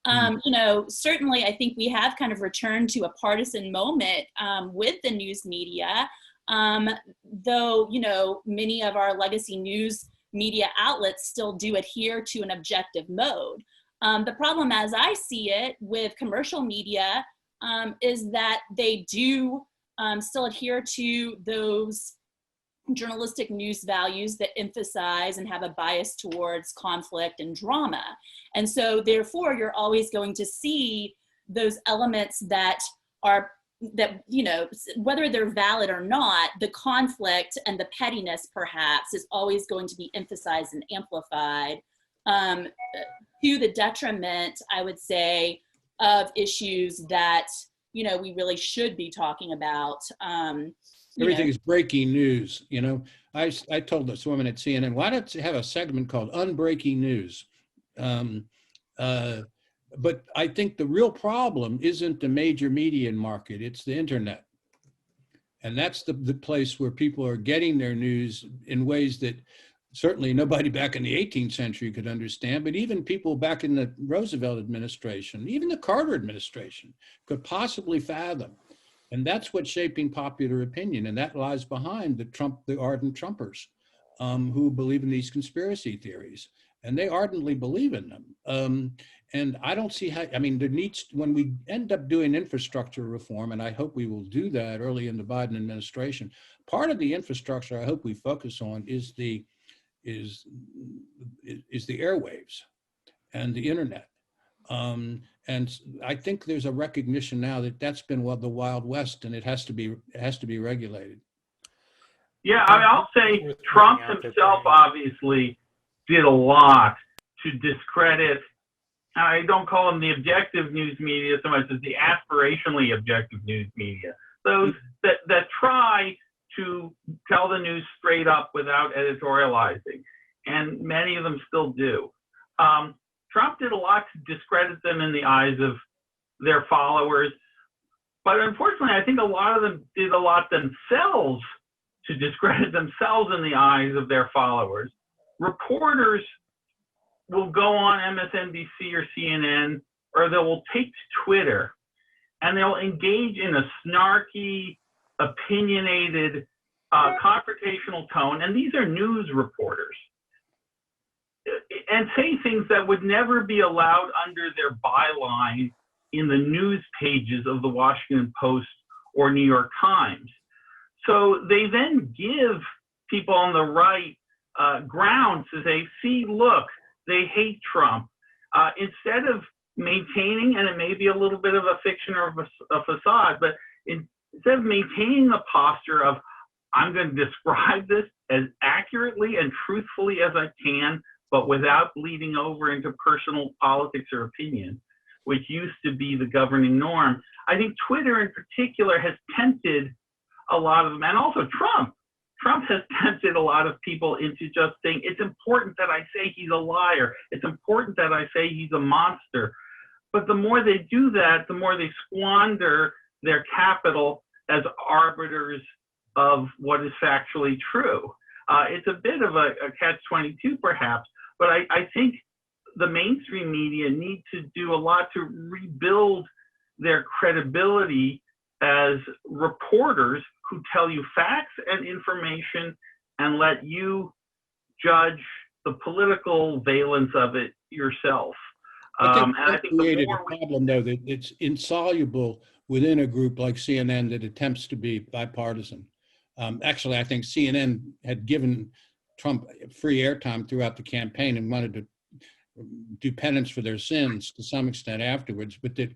You know, certainly I think we have kind of returned to a partisan moment with the news media, though, you know, many of our legacy news media outlets still do adhere to an objective mode. The problem, as I see it, with commercial media is that they do still adhere to those journalistic news values that emphasize and have a bias towards conflict and drama. And so, therefore, you're always going to see those elements that, you know, whether they're valid or not, the conflict and the pettiness, perhaps, is always going to be emphasized and amplified. To the detriment, I would say, of issues that, you know, we really should be talking about. Everything is breaking news. You know, I told this woman at CNN, why don't you have a segment called Unbreaking News? But I think the real problem isn't the major media market, it's the internet. And that's the place where people are getting their news in ways that certainly nobody back in the 18th century could understand, but even people back in the Roosevelt administration, even the Carter administration, could possibly fathom. And that's what's shaping popular opinion. And that lies behind the ardent Trumpers who believe in these conspiracy theories. And they ardently believe in them. And I don't see how, I mean, when we end up doing infrastructure reform, and I hope we will do that early in the Biden administration, part of the infrastructure I hope we focus on is the airwaves and the internet. And I think there's a recognition now that that's been the Wild West, and it has to be regulated. Yeah, I mean, I'll say Trump himself obviously did a lot to discredit, I don't call them the objective news media so much as the aspirationally objective news media. Those that try to tell the news straight up without editorializing, and many of them still do. Trump did a lot to discredit them in the eyes of their followers, but unfortunately, I think a lot of them did a lot themselves to discredit themselves in the eyes of their followers. Reporters will go on MSNBC or CNN, or they will take to Twitter, and they'll engage in a snarky, opinionated, confrontational tone, and these are news reporters, and say things that would never be allowed under their byline in the news pages of the Washington Post or New York Times. So they then give people on the right grounds to say, see, look, they hate Trump. Instead of maintaining, and it may be a little bit of a fiction or a facade, but instead of maintaining the posture of, I'm going to describe this as accurately and truthfully as I can, but without bleeding over into personal politics or opinion, which used to be the governing norm. I think Twitter in particular has tempted a lot of them, and also Trump. Trump has tempted a lot of people into just saying, it's important that I say he's a liar. It's important that I say he's a monster. But the more they do that, the more they squander their capital as arbiters of what is factually true. It's a bit of a catch-22 perhaps, but I think the mainstream media need to do a lot to rebuild their credibility as reporters who tell you facts and information and let you judge the political valence of it yourself. I think created a problem, though, that it's insoluble within a group like CNN that attempts to be bipartisan. Actually, I think CNN had given Trump free airtime throughout the campaign and wanted to do penance for their sins to some extent afterwards. But that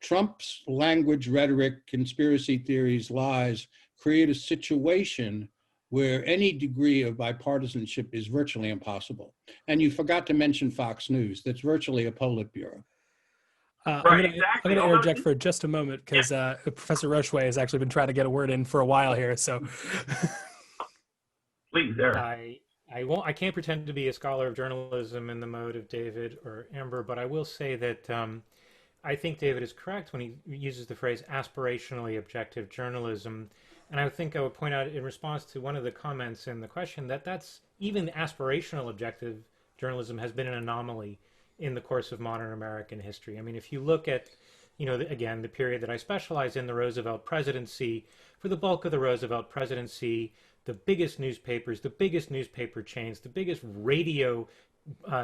Trump's language, rhetoric, conspiracy theories, lies create a situation where any degree of bipartisanship is virtually impossible. And you forgot to mention Fox News. That's virtually a Politburo. I'm going to interject for just a moment because Professor Rocheway has actually been trying to get a word in for a while here. So, please, Eric. I can't pretend to be a scholar of journalism in the mode of David or Amber, but I will say that I think David is correct when he uses the phrase aspirationally objective journalism. And I think I would point out in response to one of the comments in the question that that's even aspirational objective journalism has been an anomaly in the course of modern American history. I mean, if you look at, again, the period that I specialize in, the Roosevelt presidency, for the bulk of the Roosevelt presidency, the biggest newspapers, the biggest newspaper chains, the biggest radio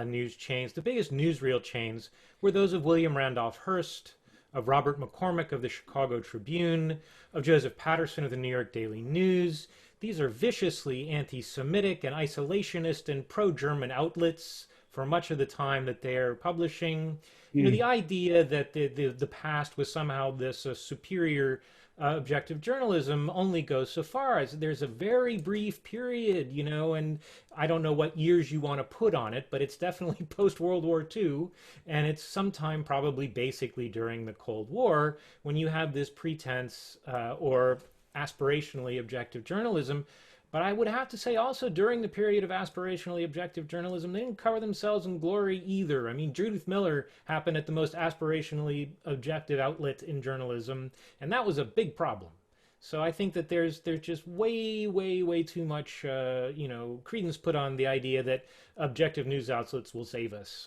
news chains, the biggest newsreel chains were those of William Randolph Hearst, of Robert McCormick of the Chicago Tribune, of Joseph Patterson of the New York Daily News. These are viciously anti-Semitic and isolationist and pro-German outlets for much of the time that they're publishing. The idea that the past was somehow this superior objective journalism only goes so far as there's a very brief period, and I don't know what years you want to put on it, but it's definitely post-World War II, and it's sometime probably basically during the Cold War when you have this pretense or aspirationally objective journalism. But I would have to say also during the period of aspirationally objective journalism, they didn't cover themselves in glory either. I mean, Judith Miller happened at the most aspirationally objective outlet in journalism, and that was a big problem. So I think that there's just way too much, credence put on the idea that objective news outlets will save us.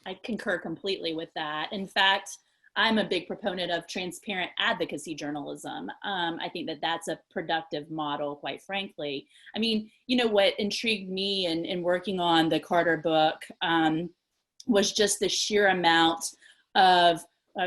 I concur completely with that. In fact, I'm a big proponent of transparent advocacy journalism. I think that that's a productive model, quite frankly. I mean, what intrigued me in working on the Carter book was just the sheer amount of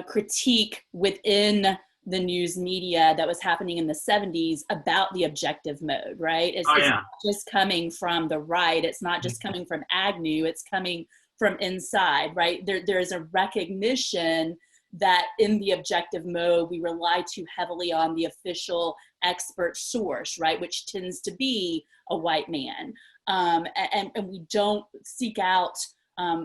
critique within the news media that was happening in the 70s about the objective mode, right? It's not just coming from the right. It's not just coming from Agnew. It's coming from inside, right? There's a recognition that in the objective mode, we rely too heavily on the official expert source, right, which tends to be a white man. And we don't seek out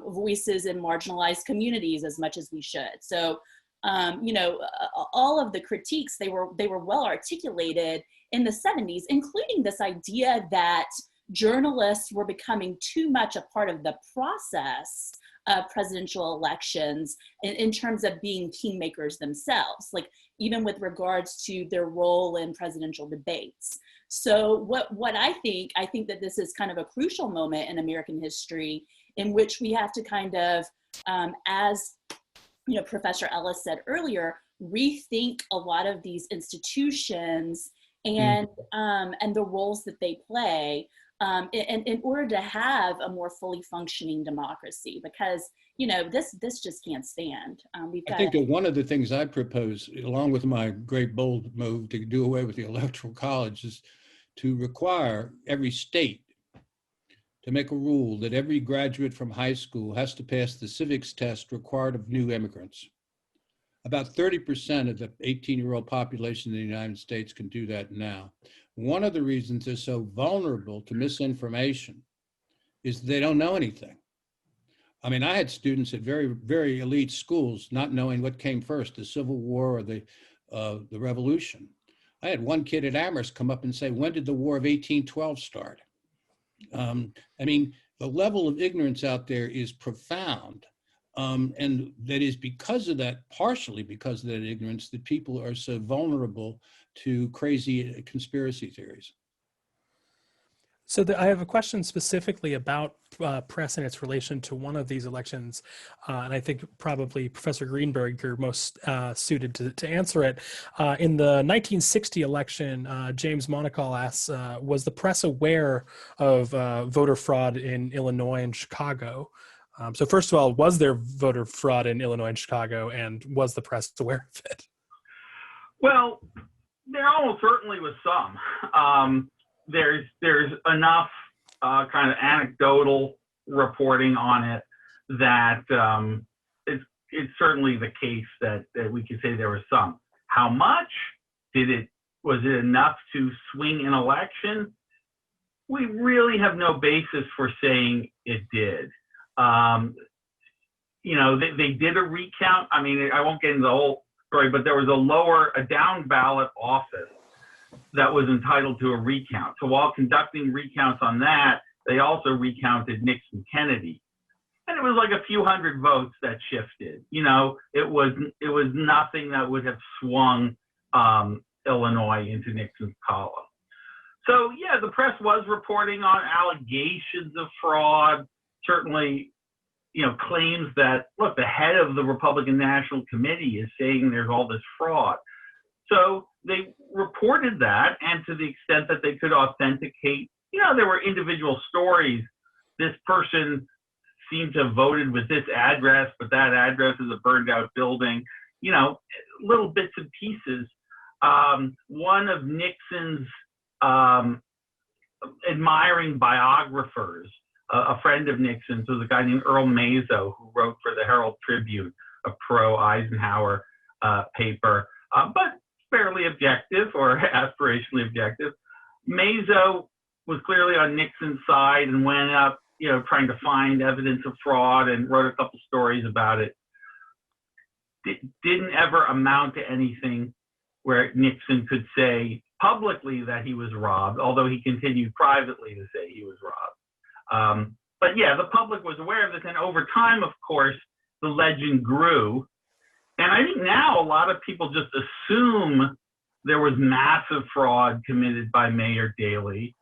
voices in marginalized communities as much as we should. So, all of the critiques, they were well articulated in the 70s, including this idea that journalists were becoming too much a part of the process of presidential elections in terms of being kingmakers themselves, like even with regards to their role in presidential debates. So what I think that this is kind of a crucial moment in American history in which we have to kind of, as Professor Ellis said earlier, rethink a lot of these institutions and the roles that they play in order to have a more fully functioning democracy, because this just can't stand. I think that one of the things I propose, along with my great bold move to do away with the Electoral College, is to require every state to make a rule that every graduate from high school has to pass the civics test required of new immigrants. About 30% of the 18-year-old population in the United States can do that now. One of the reasons they're so vulnerable to misinformation is they don't know anything. I mean, I had students at very, very elite schools not knowing what came first, the Civil War or the Revolution. I had one kid at Amherst come up and say, when did the War of 1812 start? I mean, the level of ignorance out there is profound. And that is because of that, partially because of that ignorance, that people are so vulnerable to crazy conspiracy theories. So I have a question specifically about press and its relation to one of these elections, and I think probably Professor Greenberg, you're most suited to answer it. In the 1960 election, James Monacal asks, was the press aware of voter fraud in Illinois and Chicago? So first of all, was there voter fraud in Illinois and Chicago, and was the press aware of it? Well, there almost certainly was some. There's enough kind of anecdotal reporting on it that it's certainly the case that we could say there was some. How much was it enough to swing an election? We really have no basis for saying it did. They did a recount. I mean, I won't get into the whole story, but there was a down ballot office that was entitled to a recount. So while conducting recounts on that, they also recounted Nixon Kennedy. And it was like a few hundred votes that shifted. It was nothing that would have swung Illinois into Nixon's column. So yeah, the press was reporting on allegations of fraud, certainly, claims that, look, the head of the Republican National Committee is saying there's all this fraud. So they reported that, and to the extent that they could authenticate, there were individual stories. This person seemed to have voted with this address, but that address is a burned out building, little bits and pieces. One of Nixon's admiring biographers, a friend of Nixon's, was a guy named Earl Mazo, who wrote for the Herald Tribune, a pro-Eisenhower paper, but fairly objective or aspirationally objective. Mazo was clearly on Nixon's side and went up, trying to find evidence of fraud, and wrote a couple stories about it. Didn't ever amount to anything where Nixon could say publicly that he was robbed, although he continued privately to say he was robbed. But yeah, the public was aware of this, and over time, of course, the legend grew. And I think now a lot of people just assume there was massive fraud committed by Mayor Daley.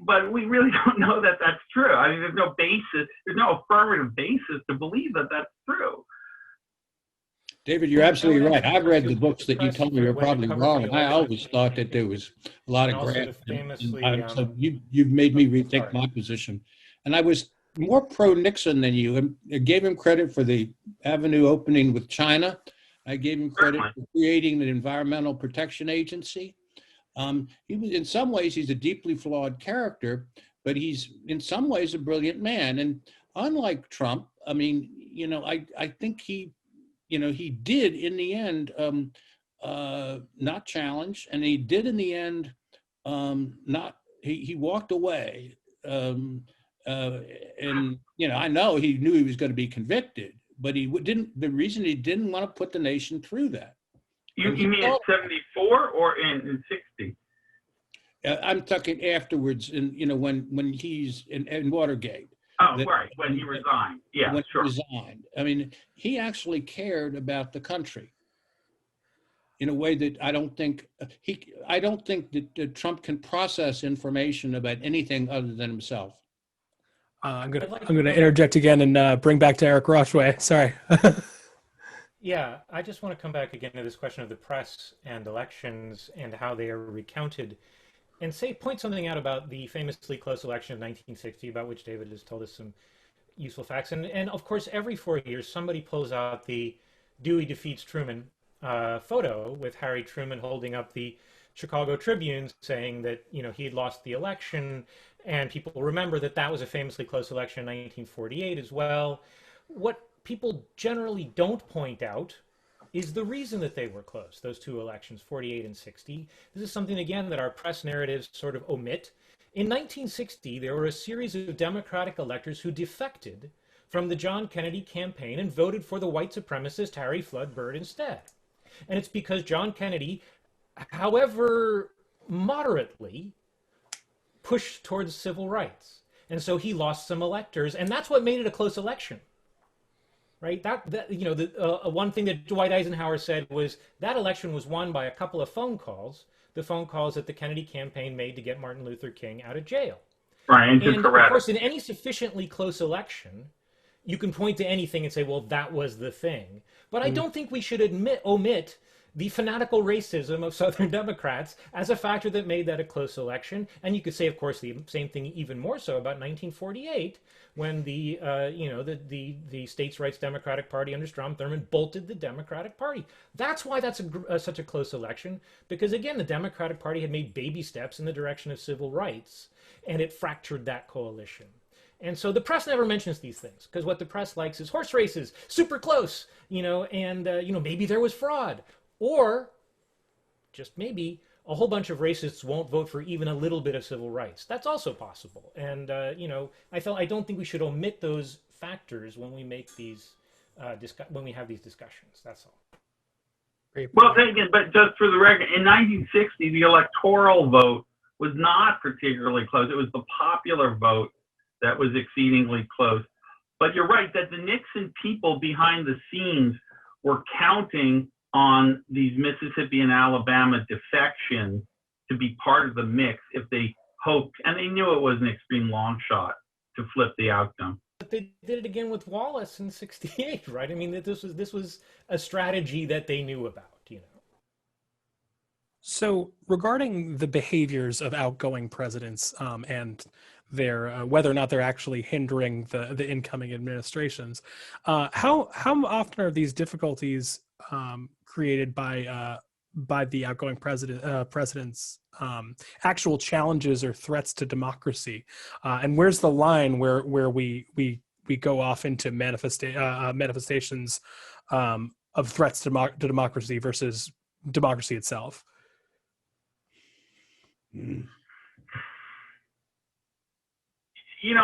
But we really don't know that that's true. I mean, there's no affirmative basis to believe that that's true. David, you're absolutely right. I've read the books that you told me are probably wrong. I always thought that there was a lot of graft. So you've made me rethink my position. And I was more pro-Nixon than you. I gave him credit for the avenue opening with China. I gave him credit for creating the Environmental Protection Agency. He was, in some ways, he's a deeply flawed character, but he's in some ways a brilliant man. And unlike Trump, I mean, I think he did in the end not challenge, and he did in the end he walked away. And I know he knew he was going to be convicted, but he didn't. The reason he didn't want to put the nation through that. You mean in 74 or in 60? I'm talking afterwards, when he's in Watergate. Oh, right, when he resigned. Yeah, when sure. He resigned. I mean, he actually cared about the country in a way that I don't think that Trump can process information about anything other than himself. I'm gonna interject again and bring back to Eric Rochway. Sorry. Yeah, I just want to come back again to this question of the press and elections and how they are recounted, and point something out about the famously close election of 1960, about which David has told us some useful facts. And of course, every 4 years, somebody pulls out the Dewey defeats Truman photo with Harry Truman holding up the Chicago Tribune saying that, he had lost the election. And people remember that was a famously close election in 1948 as well. What people generally don't point out is the reason that they were close, those two elections, 48 and 60. This is something, again, that our press narratives sort of omit. In 1960, there were a series of Democratic electors who defected from the John Kennedy campaign and voted for the white supremacist Harry Flood Byrd instead. And it's because John Kennedy, however moderately, pushed towards civil rights. And so he lost some electors, and that's what made it a close election. right? That you know, the one thing that Dwight Eisenhower said was that election was won by a couple of phone calls, the phone calls that the Kennedy campaign made to get Martin Luther King out of jail. Right, and to And of correct. course, in any sufficiently close election, you can point to anything and say, well, that was the thing. But I don't think we should omit the fanatical racism of Southern Democrats as a factor that made that a close election. And you could say, of course, the same thing even more so about 1948, when the States' Rights Democratic Party under Strom Thurmond bolted the Democratic Party. That's why that's such a close election, because again, the Democratic Party had made baby steps in the direction of civil rights, and it fractured that coalition. And so the press never mentions these things, because what the press likes is horse races, super close, and maybe there was fraud, or just maybe a whole bunch of racists won't vote for even a little bit of civil rights. That's also possible. And I don't think we should omit those factors when we make these when we have these discussions. That's all. Great Well, point. again, but just for the record, in 1960, the electoral vote was not particularly close. It was the popular vote that was exceedingly close. But you're right that the Nixon people behind the scenes were counting on these Mississippi and Alabama defections to be part of the mix if they hoped, and they knew it was an extreme long shot to flip the outcome. But they did it again with Wallace in '68, right? I mean, this was a strategy that they knew about, So regarding the behaviors of outgoing presidents and their whether or not they're actually hindering the incoming administrations, how often are these difficulties created by the outgoing president's actual challenges or threats to democracy, and where's the line where we go off into manifestations of threats to democracy versus democracy itself?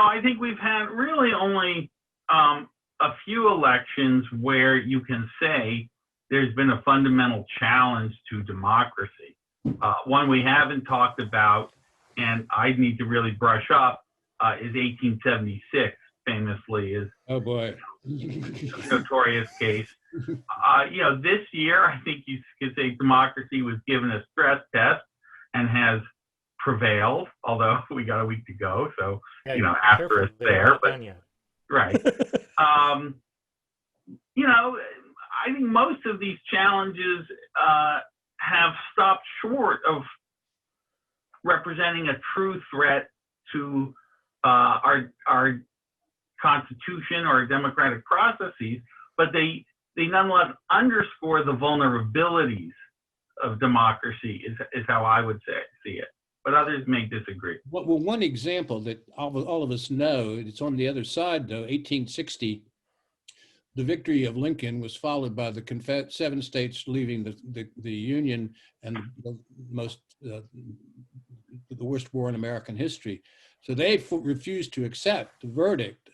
I think we've had really only a few elections where you can say there's been a fundamental challenge to democracy. One we haven't talked about, and I need to really brush up, is 1876, famously, is Oh boy. a notorious case. This year, I think you could say democracy was given a stress test and has prevailed, although we got a week to go, so after it's there, but right. I think most of these challenges have stopped short of representing a true threat to our Constitution or democratic processes, but they nonetheless underscore the vulnerabilities of democracy, is how I would see it. But others may disagree. Well, one example that all of us know, it's on the other side though, 1860, the victory of Lincoln was followed by the 7 states leaving the Union and the worst war in American history. So they refused to accept the verdict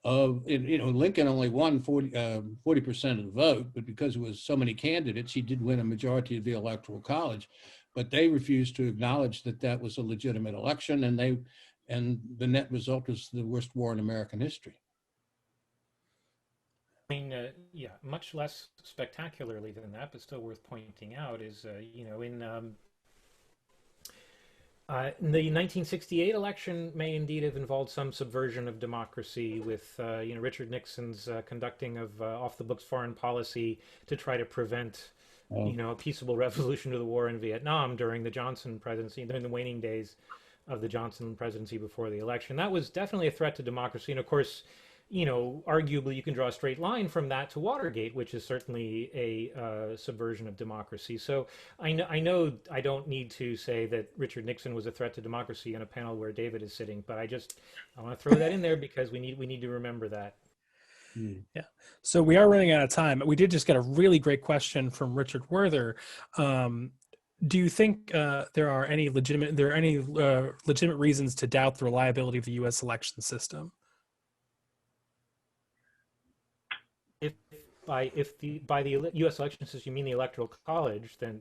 of, Lincoln only won 40% of the vote, but because it was so many candidates, he did win a majority of the Electoral College. But they refused to acknowledge that that was a legitimate election, and the net result was the worst war in American history. I mean, much less spectacularly than that, but still worth pointing out is, in the 1968 election may indeed have involved some subversion of democracy with, Richard Nixon's conducting of off-the-books foreign policy to try to prevent, a peaceable resolution to the war in Vietnam during the Johnson presidency, during the waning days of the Johnson presidency before the election. That was definitely a threat to democracy. And of course, arguably you can draw a straight line from that to Watergate, which is certainly a subversion of democracy. So I know I don't need to say that Richard Nixon was a threat to democracy in a panel where David is sitting, but I want to throw that in there because we need to remember that. Yeah. So we are running out of time. We did just get a really great question from Richard Werther. Do you think there are any legitimate reasons to doubt the reliability of the U.S. election system? If by the U.S. election system you mean the Electoral College, then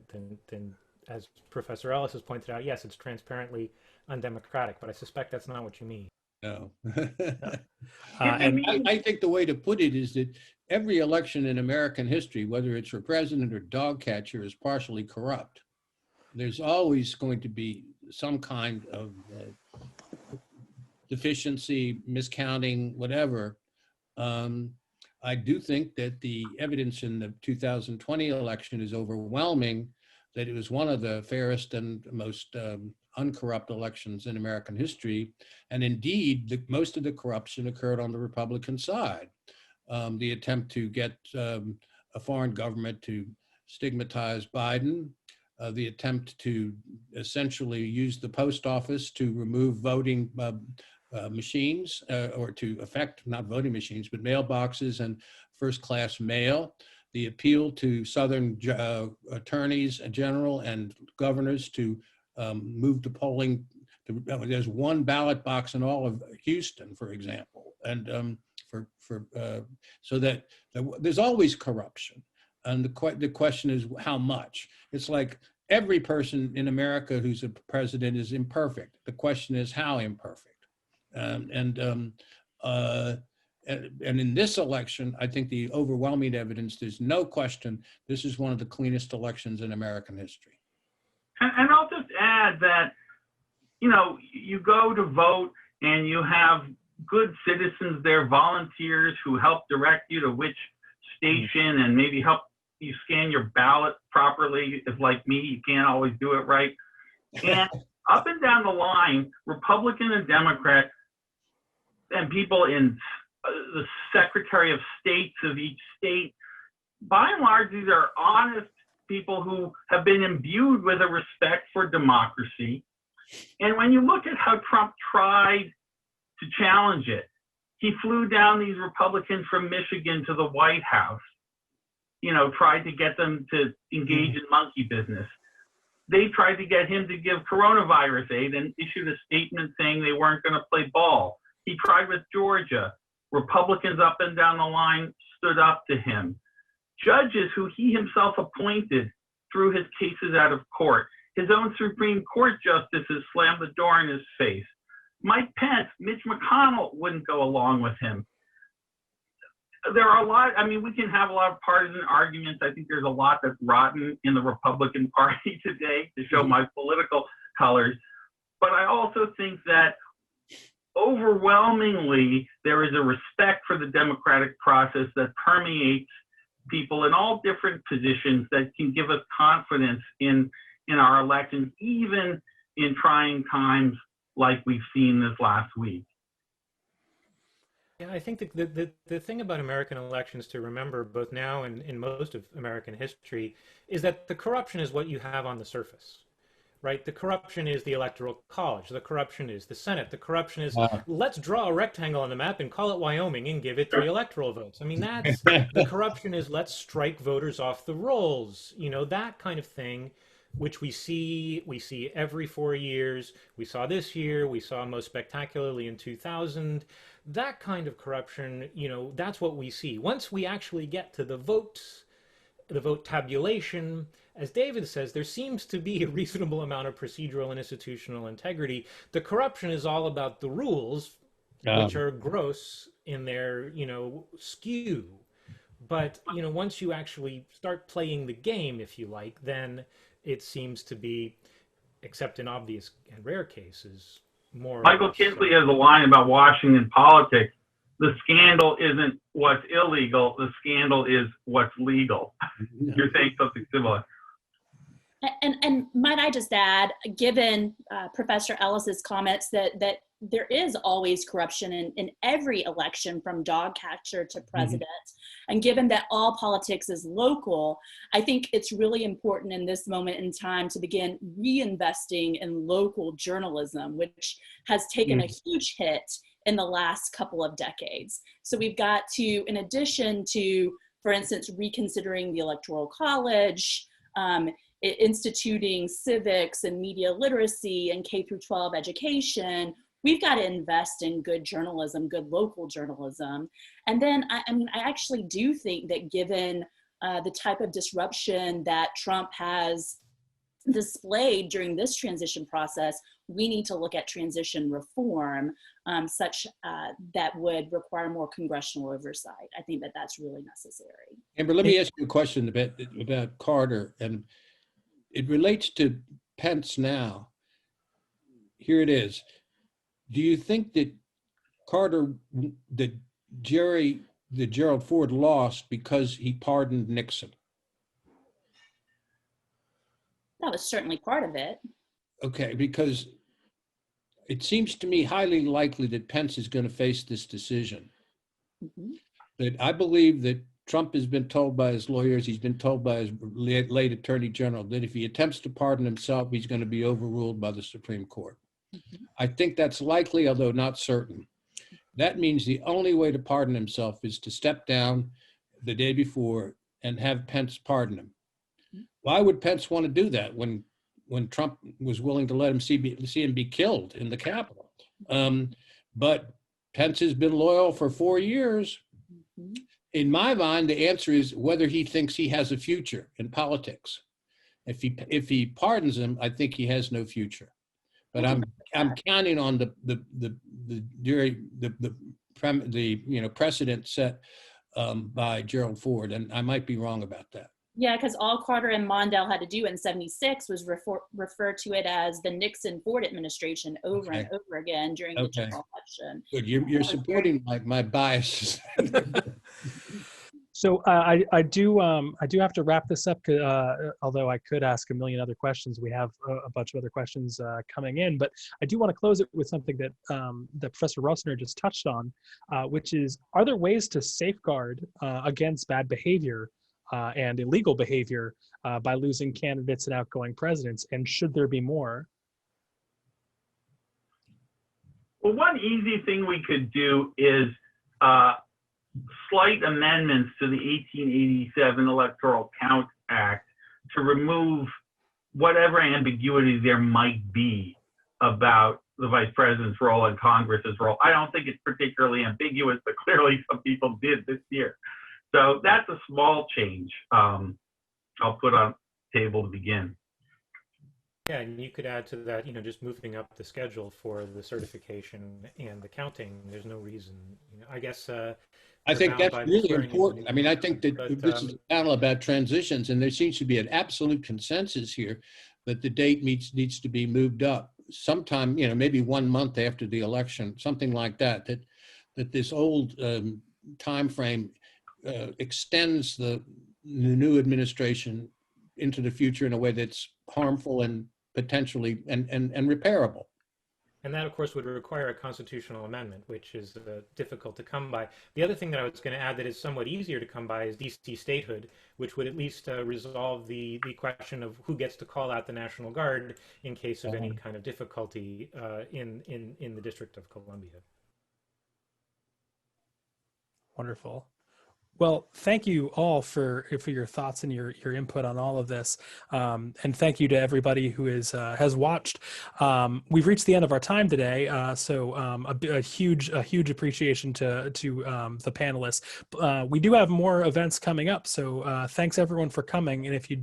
as Professor Ellis has pointed out, yes, it's transparently undemocratic. But I suspect that's not what you mean. No. And I think the way to put it is that every election in American history, whether it's for president or dog catcher, is partially corrupt. There's always going to be some kind of deficiency, miscounting, whatever. I do think that the evidence in the 2020 election is overwhelming, that it was one of the fairest and most uncorrupt elections in American history. And indeed, most of the corruption occurred on the Republican side. The attempt to get a foreign government to stigmatize Biden, the attempt to essentially use the post office to remove voting machines, or to affect, not voting machines, but mailboxes and first-class mail, the appeal to Southern attorneys general and governors to move to polling. There's one ballot box in all of Houston, for example, and so that there's always corruption. And the question is how much. It's like every person in America who's a president is imperfect. The question is how imperfect. And in this election, I think the overwhelming evidence, there's no question, this is one of the cleanest elections in American history. And I'll just add that, you know, you go to vote and you have good citizens there, volunteers who help direct you to which station and maybe help you scan your ballot properly. If like me, you can't always do it right. And up and down the line, Republican and Democrat and people in the Secretary of States of each state, by and large, these are honest people who have been imbued with a respect for democracy. And when you look at how Trump tried to challenge it, he flew down these Republicans from Michigan to the White House, you know, tried to get them to engage in monkey business. They tried to get him to give coronavirus aid and issued a statement saying they weren't going to play ball. He tried with Georgia. Republicans up and down the line stood up to him. Judges who he himself appointed threw his cases out of court. His own Supreme Court justices slammed the door in his face. Mike Pence, Mitch McConnell wouldn't go along with him. There are a lot, I mean, we can have a lot of partisan arguments. I think there's a lot that's rotten in the Republican Party today, to show my political colors. But I also think that overwhelmingly, there is a respect for the democratic process that permeates people in all different positions that can give us confidence in our elections, even in trying times like we've seen this last week. Yeah, I think the thing about American elections to remember, both now and in most of American history, is that the corruption is what you have on the surface. Right? The corruption is the Electoral College. The corruption is the Senate. The corruption is, let's draw a rectangle on the map and call it Wyoming and give it 3 electoral votes. I mean, that's, the corruption is, let's strike voters off the rolls. You know, that kind of thing, which we see every 4 years. We saw this year. We saw most spectacularly in 2000. That kind of corruption, you know, that's what we see. Once we actually get to the votes, the vote tabulation, as David says, there seems to be a reasonable amount of procedural and institutional integrity. The corruption is all about the rules, which are gross in their, you know, skew. But, you know, once you actually start playing the game, if you like, then it seems to be, except in obvious and rare cases, more. Michael Kinsley has a line about Washington politics. The scandal isn't what's illegal. The scandal is what's legal. You're saying something similar. And might I just add, given Professor Ellis's comments that there is always corruption in every election from dog catcher to president, and given that all politics is local, I think it's really important in this moment in time to begin reinvesting in local journalism, which has taken a huge hit in the last couple of decades. So we've got to, in addition to, for instance, reconsidering the Electoral College, instituting civics and media literacy and K-12 education, we've got to invest in good journalism, good local journalism. And then, I mean, I actually do think that given the type of disruption that Trump has displayed during this transition process, we need to look at transition reform such that would require more congressional oversight. I think that that's really necessary. Amber, let me ask you a question about Carter, and it relates to Pence now. Here it is. Do you think that Gerald Ford lost because he pardoned Nixon? That was certainly part of it. Okay, because it seems to me highly likely that Pence is going to face this decision. Mm-hmm. That I believe that Trump has been told by his lawyers, he's been told by his late Attorney General, that if he attempts to pardon himself, he's going to be overruled by the Supreme Court. Mm-hmm. I think that's likely, although not certain. That means the only way to pardon himself is to step down the day before and have Pence pardon him. Why would Pence want to do that when Trump was willing to let him see him be killed in the Capitol? But Pence has been loyal for 4 years. Mm-hmm. In my mind, the answer is whether he thinks he has a future in politics. If he pardons him, I think he has no future. But I'm counting on the precedent set by Gerald Ford, and I might be wrong about that. Yeah, because all Carter and Mondale had to do in '76 was refer to it as the Nixon-Ford administration over and over again during the general election. Good, you're supporting my biases. So I do have to wrap this up. Although I could ask a million other questions, we have a bunch of other questions coming in. But I do want to close it with something that Professor Rossner just touched on, which is: are there ways to safeguard against bad behavior and illegal behavior by losing candidates and outgoing presidents? And should there be more? Well, one easy thing we could do is slight amendments to the 1887 Electoral Count Act to remove whatever ambiguity there might be about the vice president's role and Congress's role. I don't think it's particularly ambiguous, but clearly some people did this year. So that's a small change I'll put on the table to begin. Yeah, and you could add to that, just moving up the schedule for the certification and the counting. There's no reason, I guess. I think that's really important. I mean, I think that this is a panel about transitions, and there seems to be an absolute consensus here that the date needs to be moved up sometime, maybe 1 month after the election, something like that, that this old time frame extends the new administration into the future in a way that's harmful and potentially and repairable. And that, of course, would require a constitutional amendment, which is difficult to come by. The other thing that I was going to add that is somewhat easier to come by is DC statehood, which would at least resolve the question of who gets to call out the National Guard in case of any kind of difficulty in the District of Columbia. Wonderful. Well, thank you all for your thoughts and your input on all of this, and thank you to everybody who has watched. We've reached the end of our time today, so a huge appreciation to the panelists. We do have more events coming up, so thanks everyone for coming. And if you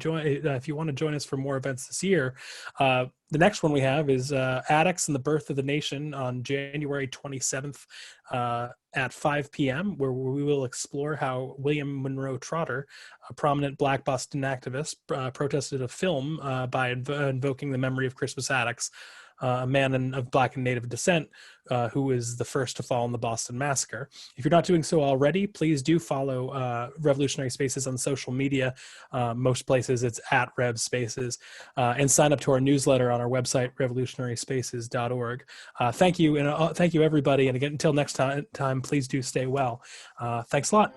want to join us for more events this year, the next one we have is Addicts and the Birth of the Nation on January 27th at 5 p.m., where we will explore how William Monroe Trotter, a prominent Black Boston activist, protested a film by invoking the memory of Crispus Attucks, a man of Black and Native descent who was the first to fall in the Boston Massacre. If you're not doing so already, please do follow Revolutionary Spaces on social media. Most places it's at Rev Spaces, and sign up to our newsletter on our website, revolutionaryspaces.org. Thank you, and thank you everybody. And again, until next time, please do stay well. Thanks a lot.